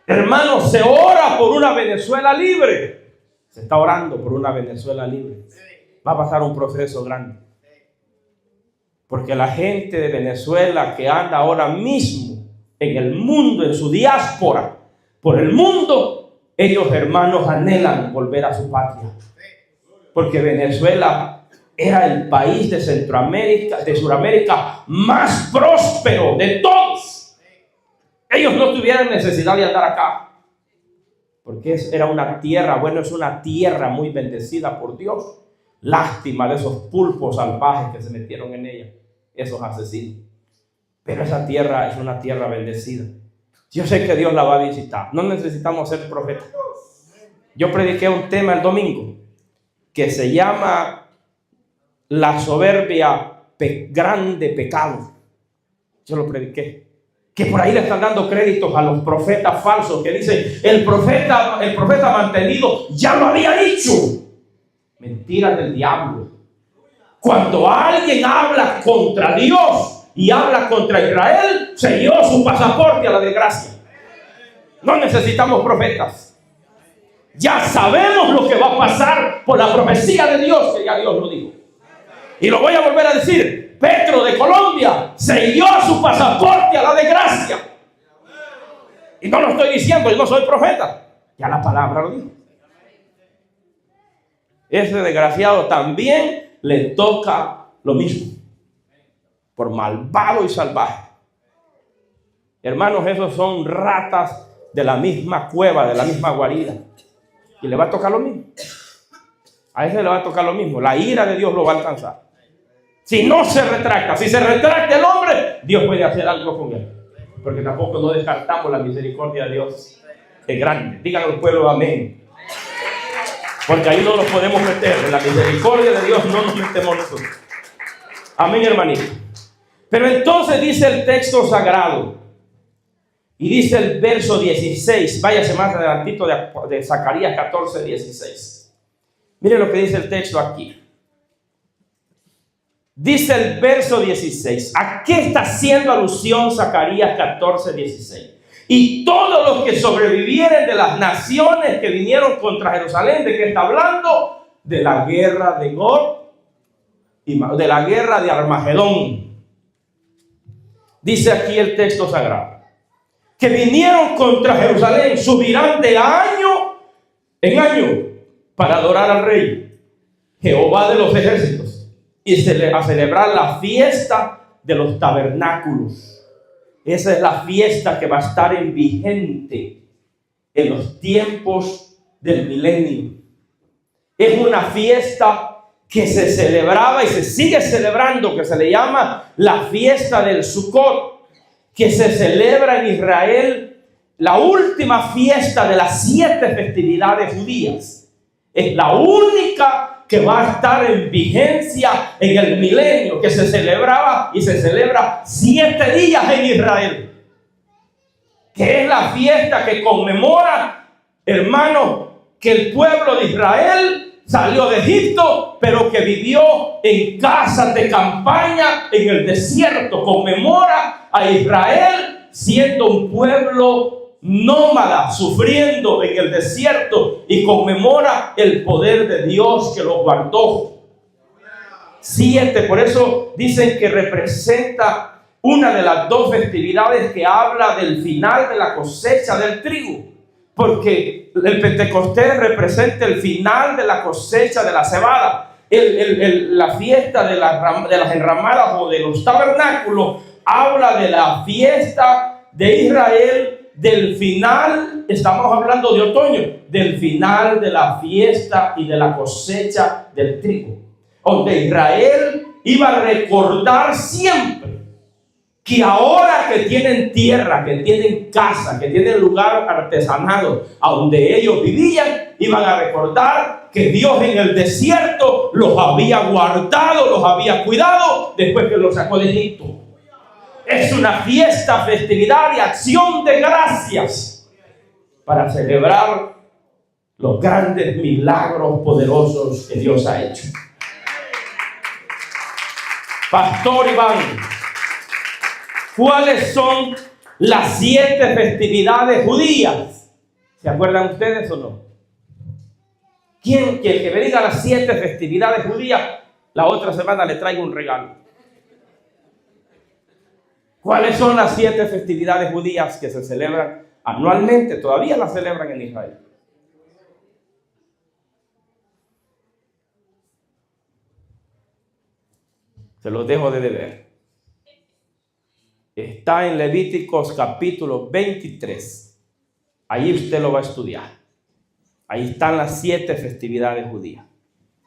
Hermanos, se ora por una Venezuela libre. Se está orando por una Venezuela libre. Va a pasar un proceso grande. Porque la gente de Venezuela que anda ahora mismo en el mundo, en su diáspora, por el mundo, ellos, hermanos, anhelan volver a su patria. Porque Venezuela era el país de Centroamérica, de Sudamérica más próspero de todos. Ellos no tuvieran necesidad de andar acá. Porque era una tierra, bueno, es una tierra muy bendecida por Dios. Lástima de esos pulpos salvajes que se metieron en ella, esos asesinos. Pero esa tierra es una tierra bendecida. Yo sé que Dios la va a visitar. No necesitamos ser profetas. Yo prediqué un tema el domingo que se llama la soberbia grande pecado. Yo lo prediqué. Que por ahí le están dando créditos a los profetas falsos que dicen: el profeta mantenido ya lo había dicho. Mentiras del diablo. Cuando alguien habla contra Dios y habla contra Israel, se dio su pasaporte a la desgracia. No necesitamos profetas. Ya sabemos lo que va a pasar por la profecía de Dios, que ya Dios lo dijo. Y lo voy a volver a decir: Petro de Colombia se dio su pasaporte a la desgracia. Y no lo estoy diciendo, yo no soy profeta. Ya la palabra lo dijo. Ese desgraciado también le toca lo mismo, por malvado y salvaje. Hermanos, esos son ratas de la misma cueva, de la misma guarida. Y le va a tocar lo mismo. A ese le va a tocar lo mismo. La ira de Dios lo va a alcanzar. Si no se retracta, si se retracta el hombre, Dios puede hacer algo con él. Porque tampoco no descartamos la misericordia de Dios. Es grande. Digan al pueblo amén. Porque ahí no nos podemos meter. En la misericordia de Dios no nos metemos nosotros. Amén, hermanito. Pero entonces dice el texto sagrado. Y dice el verso 16. Váyase más adelantito de Zacarías 14, 16. Mire lo que dice el texto aquí. Dice el verso 16. ¿A qué está haciendo alusión Zacarías 14, 16? Y todos los que sobrevivieren de las naciones que vinieron contra Jerusalén, ¿de qué está hablando? De la guerra de Gog y de la guerra de Armagedón. Dice aquí el texto sagrado. Que vinieron contra Jerusalén, subirán de año en año para adorar al Rey, Jehová de los ejércitos, y a celebrar la fiesta de los tabernáculos. Esa es la fiesta que va a estar en vigente en los tiempos del milenio. Es una fiesta que se celebraba y se sigue celebrando, que se le llama la fiesta del Sukkot, que se celebra en Israel, la última fiesta de las 7 festividades judías. Es la única que va a estar en vigencia en el milenio, que se celebraba y se celebra 7 días en Israel, que es la fiesta que conmemora, hermanos, que el pueblo de Israel salió de Egipto, pero que vivió en casas de campaña en el desierto. Conmemora a Israel siendo un pueblo nómada, sufriendo en el desierto, y conmemora el poder de Dios que los guardó. 7, por eso dicen que representa una de las dos festividades que habla del final de la cosecha del trigo, porque el Pentecostés representa el final de la cosecha de la cebada. La fiesta de las enramadas o de los tabernáculos habla de la fiesta de Israel, del final, estamos hablando de otoño, del final de la fiesta y de la cosecha del trigo, donde Israel iba a recordar siempre que ahora que tienen tierra, que tienen casa, que tienen lugar artesanado a donde ellos vivían, iban a recordar que Dios en el desierto los había guardado, los había cuidado después que los sacó de Egipto. Es una fiesta, festividad y acción de gracias para celebrar los grandes milagros poderosos que Dios ha hecho. Pastor Iván, ¿cuáles son las 7 festividades judías? ¿Se acuerdan ustedes o no? ¿Quién que me diga las 7 festividades judías? La otra semana le traigo un regalo. ¿Cuáles son las 7 festividades judías que se celebran anualmente? Todavía las celebran en Israel. Se los dejo de deber. Está en Levíticos capítulo 23. Ahí usted lo va a estudiar. Ahí están las 7 festividades judías.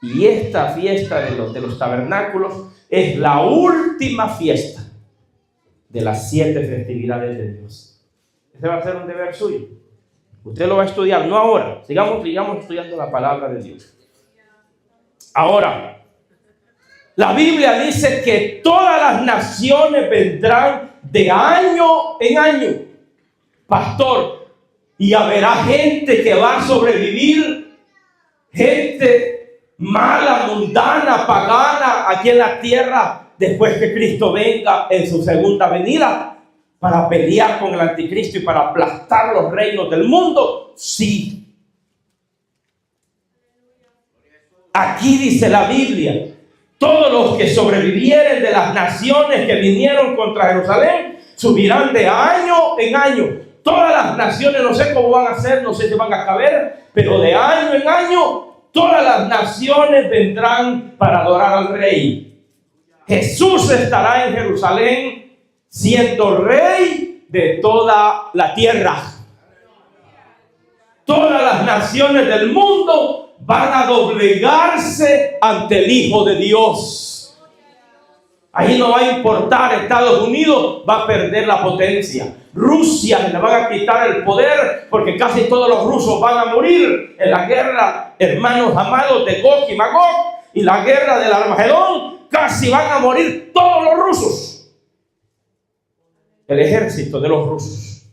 Y esta fiesta de los tabernáculos es la última fiesta de las 7 festividades de Dios. Ese va a ser un deber suyo. Usted lo va a estudiar, no ahora. Sigamos estudiando la palabra de Dios. Ahora, la Biblia dice que todas las naciones vendrán de año en año. Pastor, y habrá gente que va a sobrevivir, gente mala, mundana, pagana aquí en la tierra, después que Cristo venga en su segunda venida para pelear con el anticristo y para aplastar los reinos del mundo. Sí. Aquí dice la Biblia, todos los que sobrevivieren de las naciones que vinieron contra Jerusalén subirán de año en año. Todas las naciones, no sé cómo van a ser, no sé si van a caber, pero de año en año todas las naciones vendrán para adorar al Rey. Jesús estará en Jerusalén siendo Rey de toda la tierra. Todas las naciones del mundo van a doblegarse ante el Hijo de Dios. Ahí no va a importar, Estados Unidos va a perder la potencia. Rusia le van a quitar el poder porque casi todos los rusos van a morir en la guerra, hermanos amados, de Gog y Magog, y la guerra del Armagedón. Casi van a morir todos los rusos. El ejército de los rusos.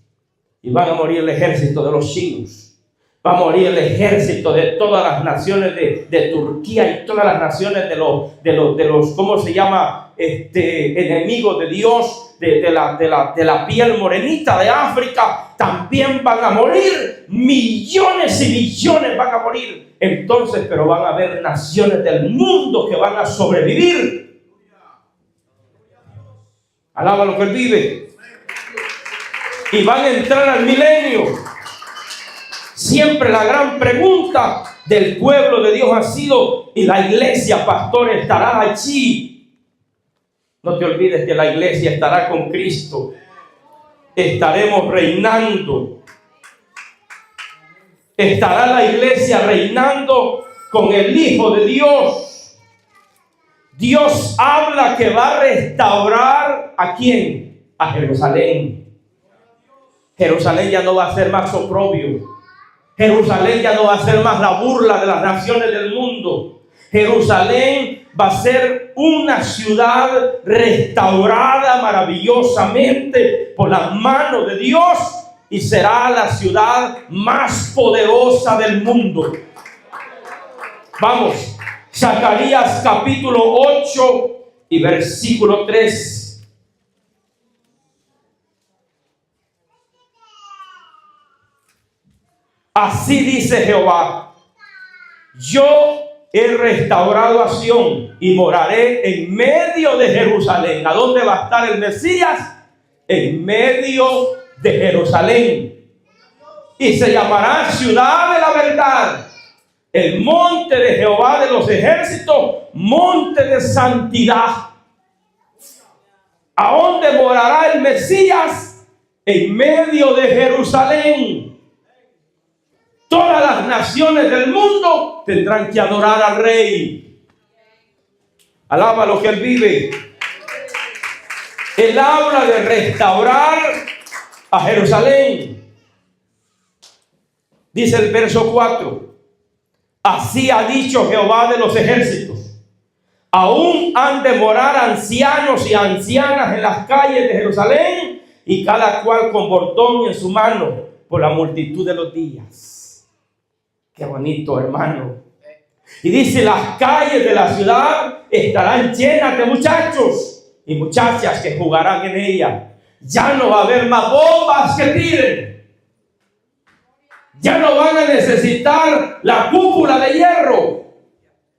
Y van a morir el ejército de los chinos. Va a morir el ejército de todas las naciones de Turquía y todas las naciones de los ¿cómo se llama? Enemigos de Dios, de la piel morenita de África. También van a morir. Millones y millones van a morir. Entonces, pero van a haber naciones del mundo que van a sobrevivir. Alaba lo que Él vive. Y van a entrar al milenio. Siempre la gran pregunta del pueblo de Dios ha sido, ¿y la iglesia, pastor, estará allí? No te olvides que la iglesia estará con Cristo. Estaremos reinando. Estará la iglesia reinando con el Hijo de Dios. Dios habla que va a restaurar ¿a quién? A Jerusalén. Jerusalén ya no va a ser más oprobio. Jerusalén ya no va a ser más la burla de las naciones del mundo. Jerusalén va a ser una ciudad restaurada maravillosamente por la mano de Dios, y será la ciudad más poderosa del mundo. Vamos, Zacarías capítulo 8 y versículo 3. Así dice Jehová: yo he restaurado a Sión y moraré en medio de Jerusalén. ¿A dónde va a estar el Mesías? En medio de Jerusalén. Y se llamará ciudad de la verdad, el monte de Jehová de los ejércitos, monte de santidad. ¿A dónde morará el Mesías? En medio de Jerusalén. Todas las naciones del mundo tendrán que adorar al Rey. Alaba lo que Él vive. Él habla de restaurar a Jerusalén. Dice el verso 4: así ha dicho Jehová de los ejércitos: aún han de morar ancianos y ancianas en las calles de Jerusalén, y cada cual con bordón en su mano, por la multitud de los días. Qué bonito, hermano. Y dice: las calles de la ciudad estarán llenas de muchachos y muchachas que jugarán en ella. Ya no va a haber más bombas que tiren. Ya no van a necesitar la cúpula de hierro,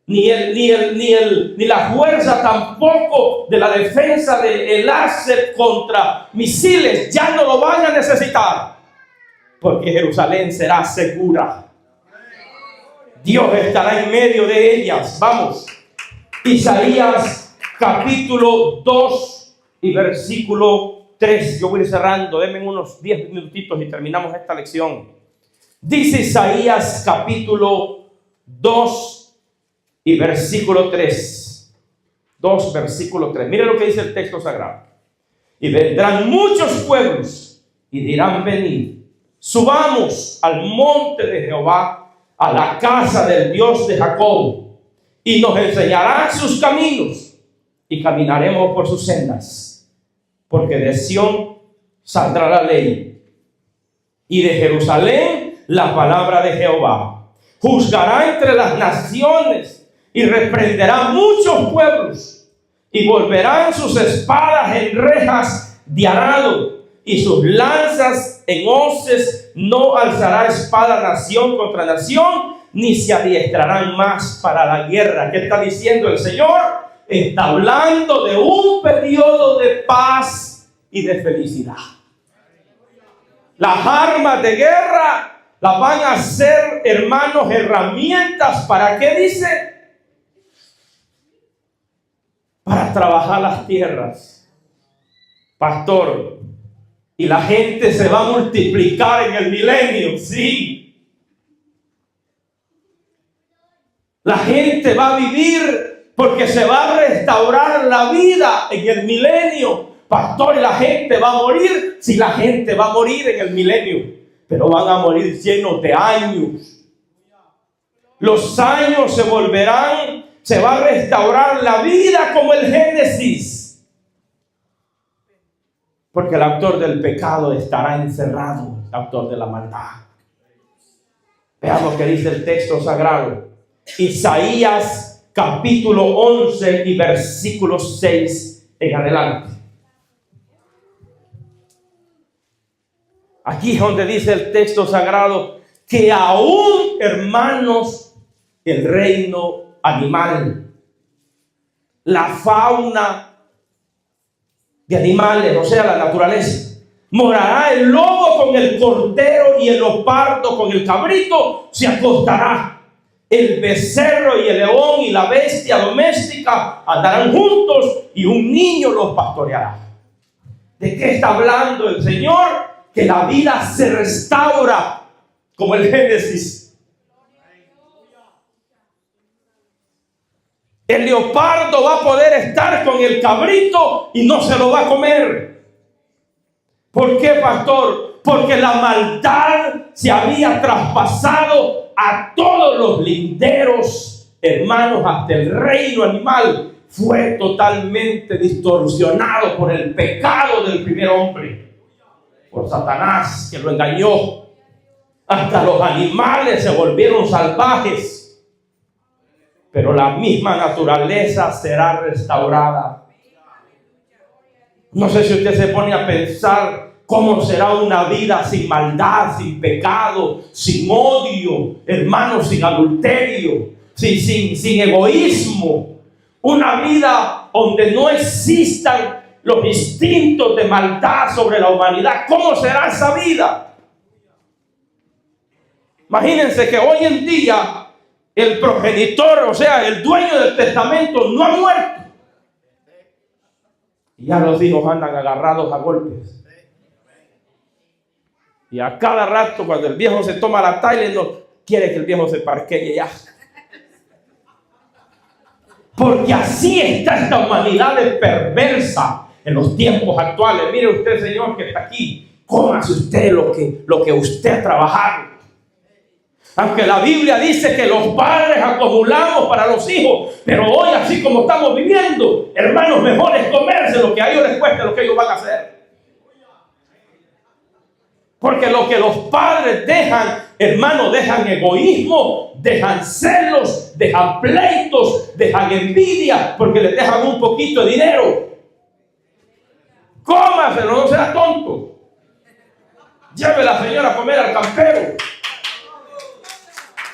ni la fuerza tampoco de la defensa del láser contra misiles. Ya no lo van a necesitar, porque Jerusalén será segura. Dios estará en medio de ellas. Vamos, Isaías capítulo 2 y versículo 3. Yo voy a ir cerrando, denme unos 10 minutitos y terminamos esta lección. Dice Isaías capítulo 2 y versículo 3. 2 versículo 3. Mire lo que dice el texto sagrado. Y vendrán muchos pueblos y dirán: venid, subamos al monte de Jehová, a la casa del Dios de Jacob, y nos enseñará sus caminos, y caminaremos por sus sendas. Porque de Sión saldrá la ley, y de Jerusalén la palabra de Jehová. Juzgará entre las naciones, y reprenderá muchos pueblos, y volverán sus espadas en rejas de arado, y sus lanzas en hoces. No alzará espada nación contra nación, ni se adiestrarán más para la guerra. ¿Qué está diciendo el Señor? Está hablando de un periodo de paz y de felicidad. Las armas de guerra las van a ser, hermanos, herramientas. ¿Para qué dice? Para trabajar las tierras. Pastor, y la gente se va a multiplicar en el milenio. Sí. La gente va a vivir porque se va a restaurar la vida en el milenio. Pastor, y la gente va a morir. Sí, la gente va a morir en el milenio, pero van a morir llenos de años. Los años se volverán, se va a restaurar la vida como el Génesis. Porque el autor del pecado estará encerrado, el autor de la maldad. Veamos qué dice el texto sagrado. Isaías capítulo 11 y versículo 6 en adelante. Aquí es donde dice el texto sagrado que aún, hermanos, el reino animal, la fauna de animales, o sea, la naturaleza, morará el lobo con el cordero y el leopardo con el cabrito, se acostará. El becerro y el león y la bestia doméstica andarán juntos, y un niño los pastoreará. ¿De qué está hablando el Señor? Que la vida se restaura como el Génesis. El leopardo va a poder estar con el cabrito y no se lo va a comer. ¿Por qué, pastor? Porque la maldad se había traspasado a todos los linderos, hermanos, hasta el reino animal. Fue totalmente distorsionado por el pecado del primer hombre. por Satanás que lo engañó. Hasta los animales se volvieron salvajes. Pero la misma naturaleza será restaurada. No sé si usted se pone a pensar cómo será una vida sin maldad, sin pecado, sin odio, hermanos, sin adulterio, sin egoísmo. Una vida donde no existan los instintos de maldad sobre la humanidad. ¿Cómo será esa vida? Imagínense que hoy en día el progenitor, o sea, el dueño del testamento, no ha muerto. Y ya los hijos andan agarrados a golpes. Y a cada rato, cuando el viejo se toma la talla, no quiere que el viejo se parquee ya. Porque así está esta humanidad de perversa en los tiempos actuales. Mire usted, señor, que está aquí, cómase usted lo que usted ha trabajado. Aunque la Biblia dice que los padres acumulamos para los hijos, pero hoy, así como estamos viviendo, hermanos, mejor es comerse lo que a ellos les cuesta lo que ellos van a hacer. Porque lo que los padres dejan, hermanos, dejan egoísmo, dejan celos, dejan pleitos, dejan envidia, porque les dejan un poquito de dinero. Cómaselo, no sea tonto. Lleve a la señora a comer al campero.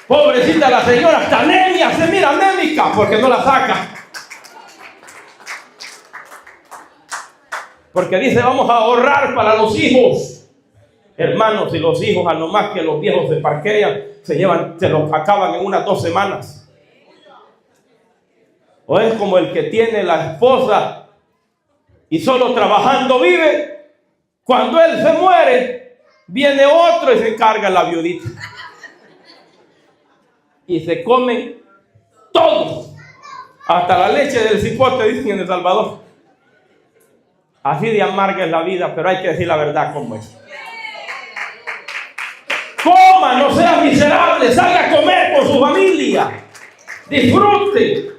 Pobrecita la señora, hasta anemia, se mira anémica porque no la saca. Porque dice, vamos a ahorrar para los hijos. Hermanos, y los hijos, a lo más que los viejos se parquean, se los acaban en unas 2 semanas. O es como el que tiene la esposa y solo trabajando vive. Cuando él se muere, viene otro y se encarga la viudita. Y se comen todo, hasta la leche del cipote, dicen en El Salvador. Así de amarga es la vida, pero hay que decir la verdad como es. Coma, no sea miserable, salga a comer con su familia, disfrute.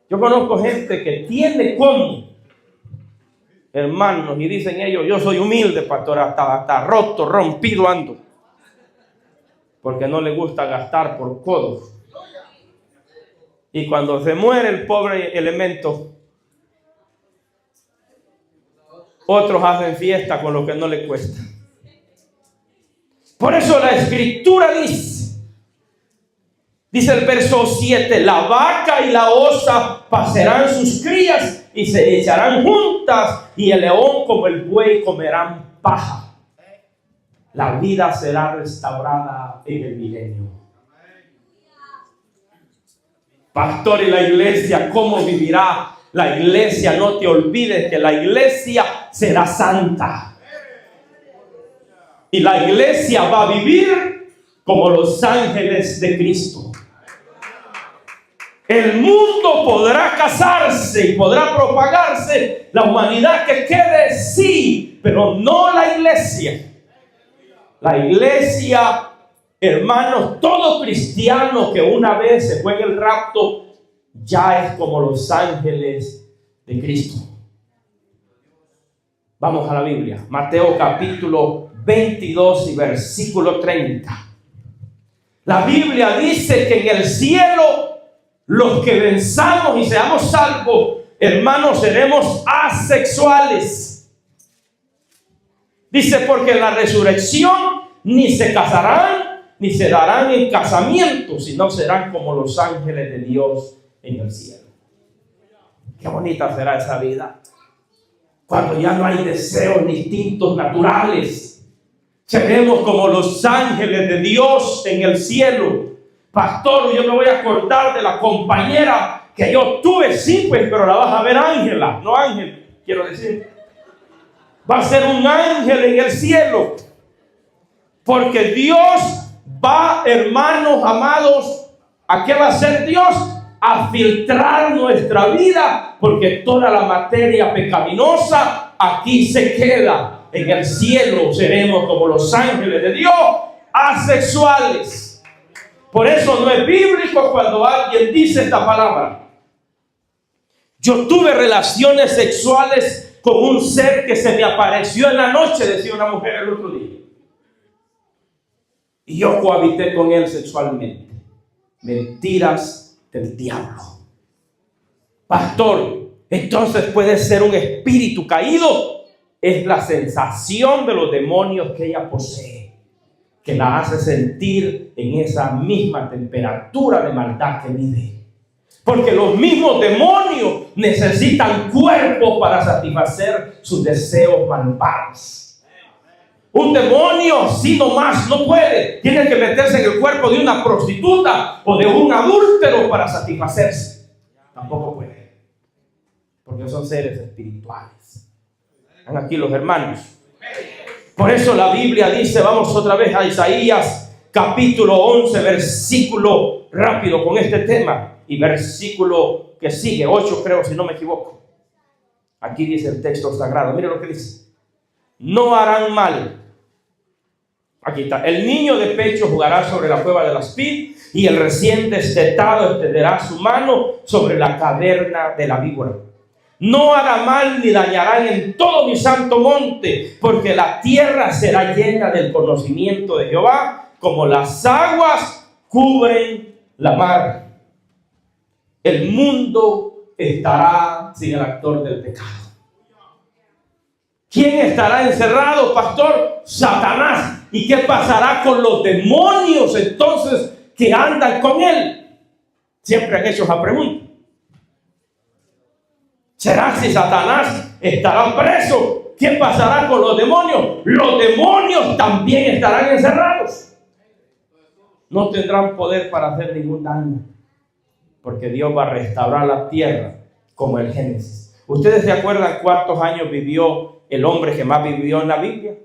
Yo conozco gente que tiene como, hermanos, y dicen ellos, yo soy humilde, pastor, hasta roto, rompido ando. Porque no le gusta gastar por codos. Y cuando se muere el pobre elemento, otros hacen fiesta con lo que no le cuesta. Por eso la Escritura dice el verso 7, la vaca y la osa pasarán sus crías y se echarán juntas, y el león como el buey comerán paja. La vida será restaurada en el milenio. Pastor, y la iglesia, ¿cómo vivirá la iglesia? No te olvides que la iglesia será santa. Y la iglesia va a vivir como los ángeles de Cristo. El mundo podrá casarse y podrá propagarse. La humanidad que quede, sí, pero no la iglesia. La iglesia, hermanos, todo cristiano que una vez se fue en el rapto, ya es como los ángeles de Cristo. Vamos a la Biblia. Mateo capítulo 22 y versículo 30. La Biblia dice que en el cielo, los que venzamos y seamos salvos, hermanos, seremos asexuales. Dice, porque en la resurrección ni se casarán, ni se darán en casamiento, sino serán como los ángeles de Dios en el cielo. Qué bonita será esa vida. Cuando ya no hay deseos ni instintos naturales. Seremos como los ángeles de Dios en el cielo. Pastor, yo me voy a acordar de la compañera que yo tuve, sí, pues, pero la vas a ver Ángela, no Ángel, quiero decir. Va a ser un ángel en el cielo. Porque Dios va, hermanos amados, ¿a qué va a hacer Dios? A filtrar nuestra vida. Porque toda la materia pecaminosa aquí se queda. En el cielo seremos como los ángeles de Dios, asexuales. Por eso no es bíblico cuando alguien dice esta palabra. Yo tuve relaciones sexuales con un ser que se me apareció en la noche, decía una mujer el otro día. Y yo cohabité con él sexualmente. Mentiras del diablo. Pastor, entonces puede ser un espíritu caído. Es la sensación de los demonios que ella posee, que la hace sentir en esa misma temperatura de maldad que vive. Porque los mismos demonios necesitan cuerpos para satisfacer sus deseos malvados. Un demonio así nomás no puede. Tiene que meterse en el cuerpo de una prostituta o de un adúltero para satisfacerse. Tampoco puede. Porque son seres espirituales. Están aquí los hermanos. Por eso la Biblia dice, vamos otra vez a Isaías capítulo 11, versículo rápido con este tema. Y versículo que sigue, 8 creo, si no me equivoco. Aquí dice el texto sagrado. Mire lo que dice. No harán mal. Aquí está. El niño de pecho jugará sobre la cueva de las pid, y el recién destetado extenderá su mano sobre la caverna de la víbora. No hará mal ni dañarán en todo mi santo monte, porque la tierra será llena del conocimiento de Jehová, como las aguas cubren la mar. El mundo estará sin el actor del pecado. ¿Quién estará encerrado, pastor? Satanás. ¿Y qué pasará con los demonios entonces que andan con él? Siempre han hecho esa pregunta. ¿Será si Satanás estará preso? ¿Qué pasará con los demonios? Los demonios también estarán encerrados. No tendrán poder para hacer ningún daño, porque Dios va a restaurar la tierra como el Génesis. ¿Ustedes se acuerdan cuántos años vivió el hombre que más vivió en la Biblia?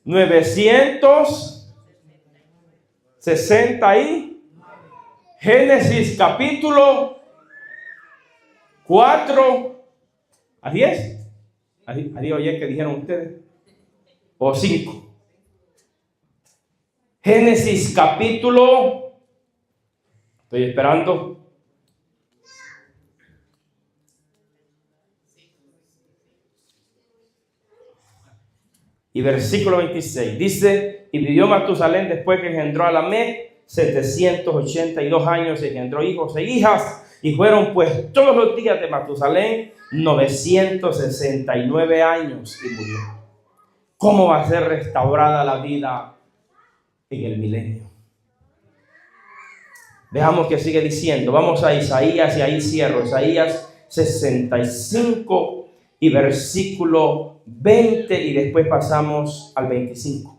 960 y Génesis capítulo 4 a 10. ¿A 10 oye que dijeron ustedes? ¿O 5? Génesis capítulo, estoy esperando. Y versículo 26 dice: y vivió Matusalén después que engendró a Lamec 782 años, y engendró hijos e hijas. Y fueron pues todos los días de Matusalén 969 años, y murió. ¿Cómo va a ser restaurada la vida en el milenio? Veamos que sigue diciendo. Vamos a Isaías, y ahí cierro. Isaías 65 y versículo 20, y después pasamos al 25.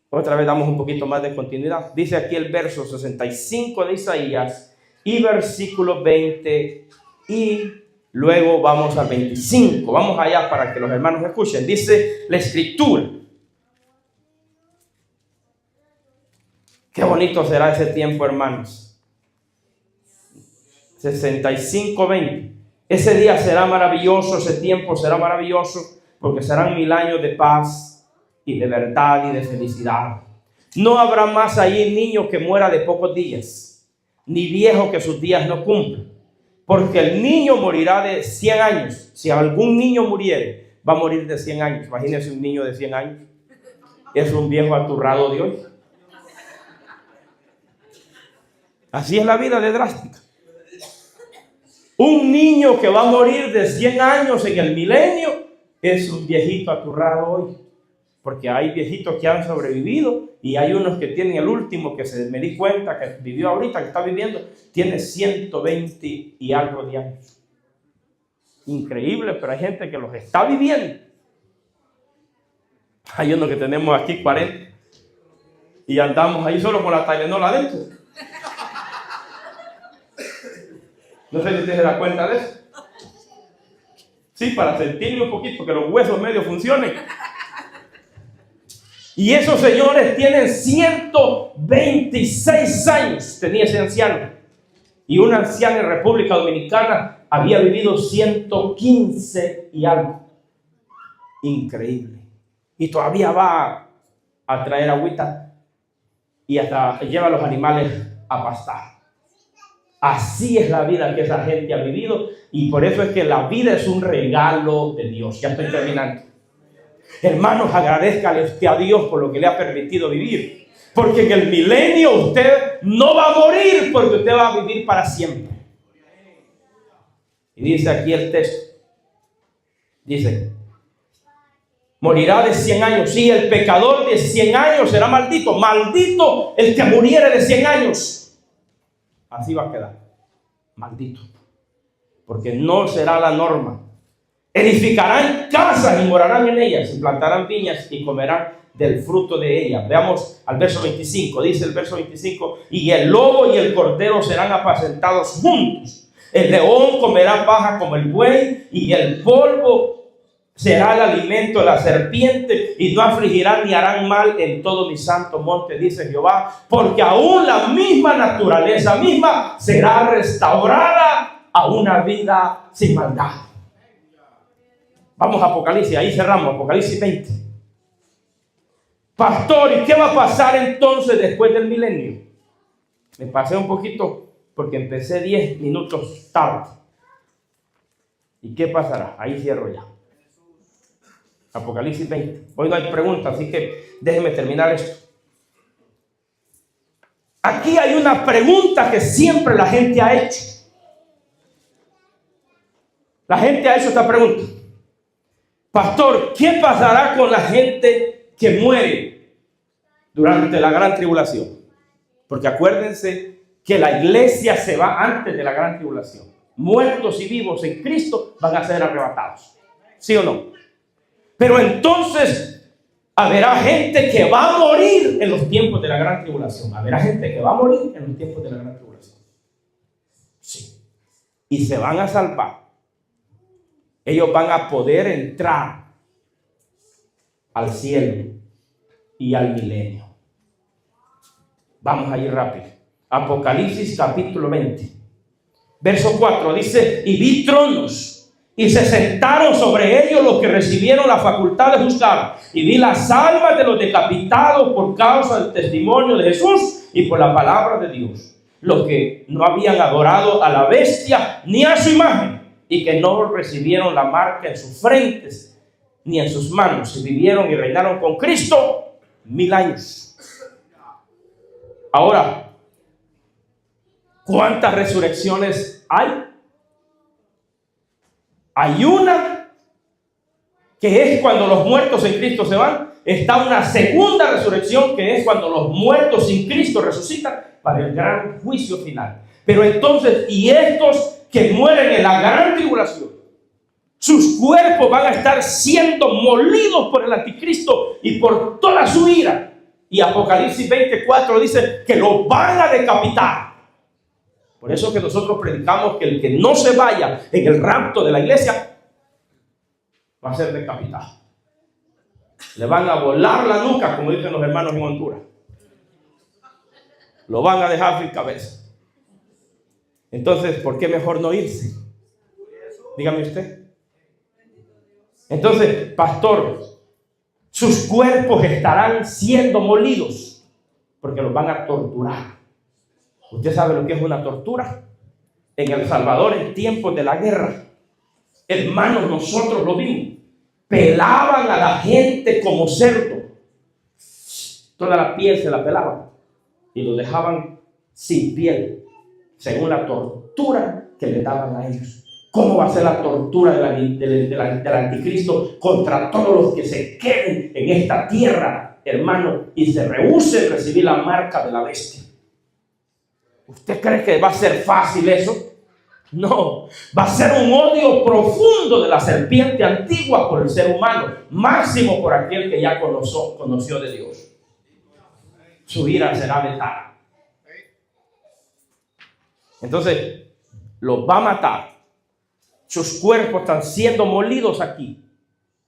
Otra vez damos un poquito más de continuidad. Dice aquí el verso 65 de Isaías y versículo 20, y luego vamos al 25. Vamos allá para que los hermanos escuchen. Dice la escritura. Qué bonito será ese tiempo, hermanos. 65:20. Ese día será maravilloso, ese tiempo será maravilloso, porque serán 1000 años de paz y de verdad y de felicidad. No habrá más allí niño que muera de pocos días, ni viejo que sus días no cumplan, porque el niño morirá de 100 años. Si algún niño muriere, va a morir de 100 años. Imagínense un niño de 100 años. Es un viejo aturrado de hoy. Así es la vida de drástica. Un niño que va a morir de 100 años en el milenio es un viejito aturrado hoy. Porque hay viejitos que han sobrevivido, y hay unos que tienen el último, que me di cuenta que vivió ahorita, que está viviendo, tiene 120 y algo de años. Increíble, pero hay gente que los está viviendo. Hay unos que tenemos aquí 40 y andamos ahí solo con la Tylenol adentro. No sé si usted se da cuenta de eso. Sí, para sentirme un poquito, que los huesos medio funcionen. Y esos señores tienen 126 años, tenía ese anciano. Y un anciano en República Dominicana había vivido 115 y algo. Increíble. Y todavía va a traer agüita y hasta lleva a los animales a pastar. Así es la vida que esa gente ha vivido, y por eso es que la vida es un regalo de Dios. Ya estoy terminando. Hermanos, agradezcale a Dios por lo que le ha permitido vivir, porque en el milenio usted no va a morir, porque usted va a vivir para siempre. Y dice aquí el texto, dice: morirá de 100 años. Sí, el pecador de 100 años será maldito. Maldito el que muriere de 100 años. Así va a quedar, maldito, porque no será la norma. Edificarán casas y morarán en ellas, y plantarán viñas y comerán del fruto de ellas. Veamos al verso 25, dice el verso 25: y el lobo y el cordero serán apacentados juntos. El león comerá paja como el buey, y el polvo será el alimento de la serpiente, y no afligirán ni harán mal en todo mi santo monte, dice Jehová, porque aún la misma naturaleza misma será restaurada a una vida sin maldad. Vamos a Apocalipsis, ahí cerramos, Apocalipsis 20. Pastor, ¿y qué va a pasar entonces después del milenio? Me pasé un poquito porque empecé 10 minutos tarde. ¿Y qué pasará? Ahí cierro ya. Apocalipsis 20. Hoy no hay preguntas, así que déjenme terminar esto. Aquí hay una pregunta que siempre la gente ha hecho. La gente ha hecho esta pregunta: pastor, ¿qué pasará con la gente que muere durante la gran tribulación? Porque acuérdense que la iglesia se va antes de la gran tribulación. Muertos y vivos en Cristo van a ser arrebatados. ¿Sí o no? Pero entonces habrá gente que va a morir en los tiempos de la gran tribulación. Habrá gente que va a morir en los tiempos de la gran tribulación. Sí. Y se van a salvar. Ellos van a poder entrar al cielo y al milenio. Vamos a ir rápido. Apocalipsis capítulo 20. Verso 4 dice: y vi tronos, y se sentaron sobre ellos los que recibieron la facultad de juzgar. Y vi las almas de los decapitados por causa del testimonio de Jesús y por la palabra de Dios, los que no habían adorado a la bestia ni a su imagen, y que no recibieron la marca en sus frentes ni en sus manos, y vivieron y reinaron con Cristo 1000 años. Ahora, ¿cuántas resurrecciones hay? Hay una que es cuando los muertos en Cristo se van. Está una segunda resurrección, que es cuando los muertos sin Cristo resucitan para el gran juicio final. Pero entonces, y estos que mueren en la gran tribulación, sus cuerpos van a estar siendo molidos por el anticristo y por toda su ira. Y Apocalipsis 24 dice que los van a decapitar. Por eso que nosotros predicamos que el que no se vaya en el rapto de la iglesia va a ser decapitado. Le van a volar la nuca, como dicen los hermanos en Honduras. Lo van a dejar sin cabeza. Entonces, ¿por qué mejor no irse? Dígame usted. Entonces, pastor, sus cuerpos estarán siendo molidos porque los van a torturar. ¿Usted sabe lo que es una tortura? En El Salvador, en tiempos de la guerra, hermanos, nosotros lo vimos. Pelaban a la gente como cerdo. Toda la piel se la pelaban y lo dejaban sin piel, según la tortura que le daban a ellos. ¿Cómo va a ser la tortura del anticristo contra todos los que se queden en esta tierra, hermano, y se rehúsen a recibir la marca de la bestia? ¿Usted cree que va a ser fácil eso? No, va a ser un odio profundo de la serpiente antigua por el ser humano, máximo por aquel que ya conoció de Dios. Su ira será letal. Entonces, los va a matar. Sus cuerpos están siendo molidos aquí,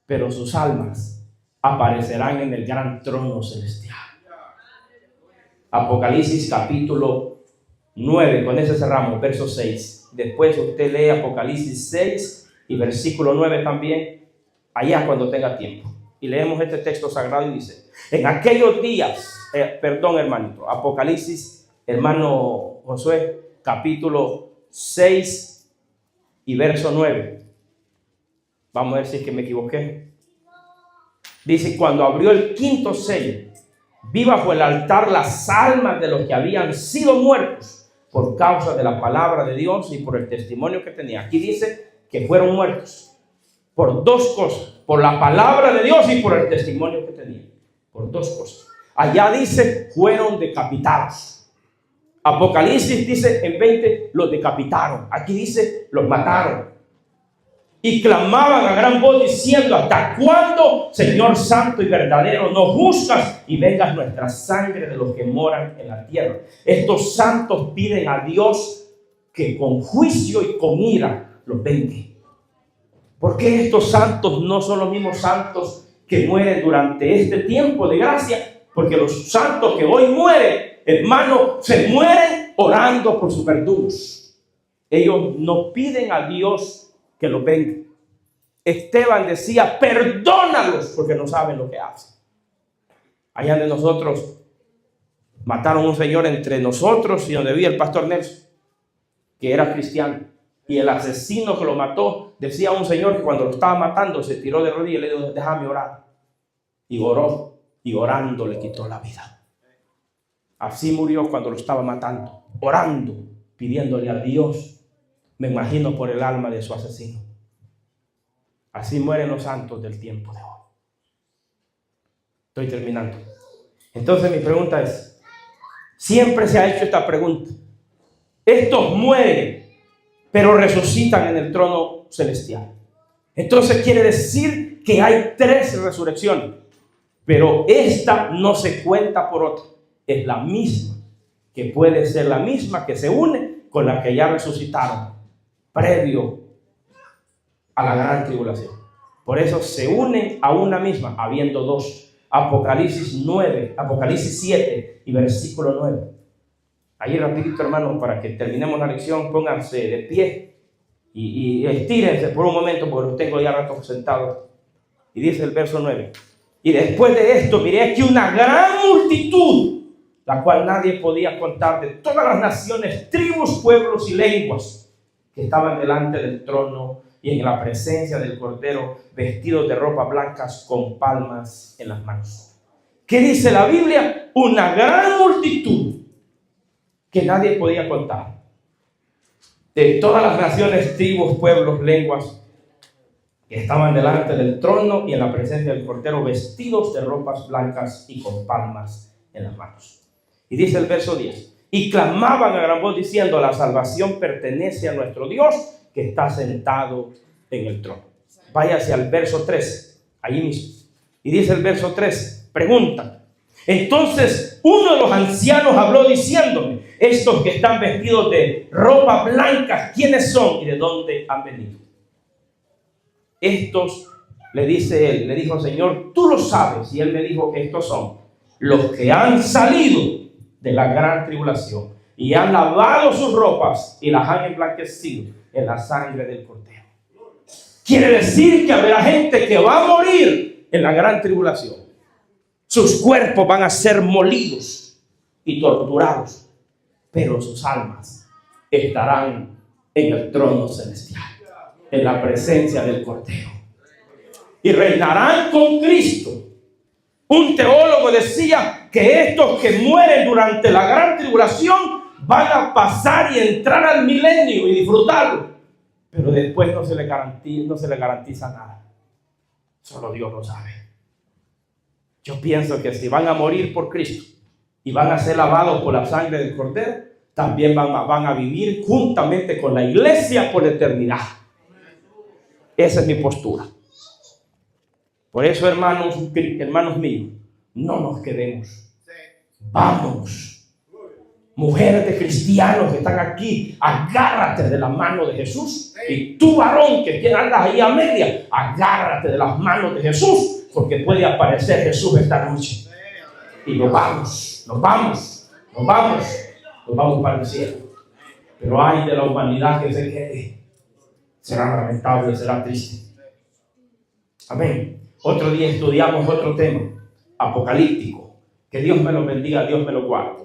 pero sus almas aparecerán en el gran trono celestial. Apocalipsis capítulo 9, con ese cerramos, verso 6. Después usted lee Apocalipsis 6 y versículo 9 también, allá cuando tenga tiempo. Y leemos este texto sagrado y dice: en aquellos días, hermanito, Apocalipsis, hermano Josué, capítulo 6 y verso 9. Vamos a ver si es que me equivoqué. Dice: cuando abrió el quinto sello, vi bajo el altar las almas de los que habían sido muertos por causa de la palabra de Dios y por el testimonio que tenía. Aquí dice que fueron muertos por dos cosas: por la palabra de Dios y por el testimonio que tenía. Por dos cosas. Allá dice fueron decapitados. Apocalipsis dice en 20 los decapitaron. Aquí dice los mataron. Y clamaban a gran voz diciendo: ¿hasta cuándo, Señor santo y verdadero, no juzgas y vengas nuestra sangre de los que moran en la tierra? Estos santos piden a Dios que con juicio y con ira los vengue. ¿Por qué estos santos no son los mismos santos que mueren durante este tiempo de gracia? Porque los santos que hoy mueren, hermano, se mueren orando por sus verdugos. Ellos no piden a Dios que los venga. Esteban decía: perdónalos porque no saben lo que hacen. Allá de nosotros mataron a un señor entre nosotros y donde vivía el pastor Nelson, que era cristiano. Y el asesino que lo mató decía a un señor que cuando lo estaba matando se tiró de rodillas y le dijo: déjame orar. Y oró, y orando le quitó la vida. Así murió cuando lo estaba matando, orando, pidiéndole a Dios, me imagino, por el alma de su asesino. Así mueren los santos del tiempo de hoy. Estoy terminando. Entonces mi pregunta es, siempre se ha hecho esta pregunta: estos mueren, pero resucitan en el trono celestial. Entonces quiere decir que hay 3 resurrecciones, pero esta no se cuenta por otra. Es la misma, que puede ser la misma que se une con la que ya resucitaron previo a la gran tribulación. Por eso se unen a una misma, habiendo 2. Apocalipsis 7 y versículo 9. Ahí rapidito, hermanos, para que terminemos la lección, pónganse de pie y estírense por un momento, porque los tengo ya rato sentados. Y dice el verso 9: y después de esto miré aquí una gran multitud, la cual nadie podía contar, de todas las naciones, tribus, pueblos y lenguas, que estaban delante del trono y en la presencia del Cordero, vestidos de ropas blancas con palmas en las manos. ¿Qué dice la Biblia? Una gran multitud que nadie podía contar, de todas las naciones, tribus, pueblos, lenguas, que estaban delante del trono y en la presencia del Cordero, vestidos de ropas blancas y con palmas en las manos. Y dice el verso 10: y clamaban a gran voz diciendo: la salvación pertenece a nuestro Dios, que está sentado en el trono. Váyase al verso 13, ahí mismo. Y dice el verso 13, pregunta: entonces uno de los ancianos habló diciéndome: estos que están vestidos de ropa blanca, ¿quiénes son y de dónde han venido? Estos, le dice él, le dijo: Señor, tú lo sabes. Y él me dijo: estos son los que han salido de la gran tribulación y han lavado sus ropas y las han emblanquecido en la sangre del Cordero. Quiere decir que habrá gente que va a morir en la gran tribulación. Sus cuerpos van a ser molidos y torturados, pero sus almas estarán en el trono celestial, en la presencia del Cordero, y reinarán con Cristo. Un teólogo decía que estos que mueren durante la gran tribulación van a pasar y entrar al milenio y disfrutarlo, pero después no se le garantiza nada. Solo Dios lo sabe. Yo pienso que si van a morir por Cristo y van a ser lavados por la sangre del Cordero, también van a vivir juntamente con la iglesia por la eternidad. Esa es mi postura. Por eso, hermanos míos, no nos quedemos. Vamos. Mujeres de cristianos que están aquí, agárrate de la mano de Jesús. Y tú, varón, que andas ahí a media, agárrate de las manos de Jesús, porque puede aparecer Jesús esta noche. Y nos vamos para el cielo. Pero ay de la humanidad que se quede. Será lamentable, será triste. Amén. Otro día estudiamos otro tema apocalíptico. Que Dios me lo bendiga, Dios me lo guarde.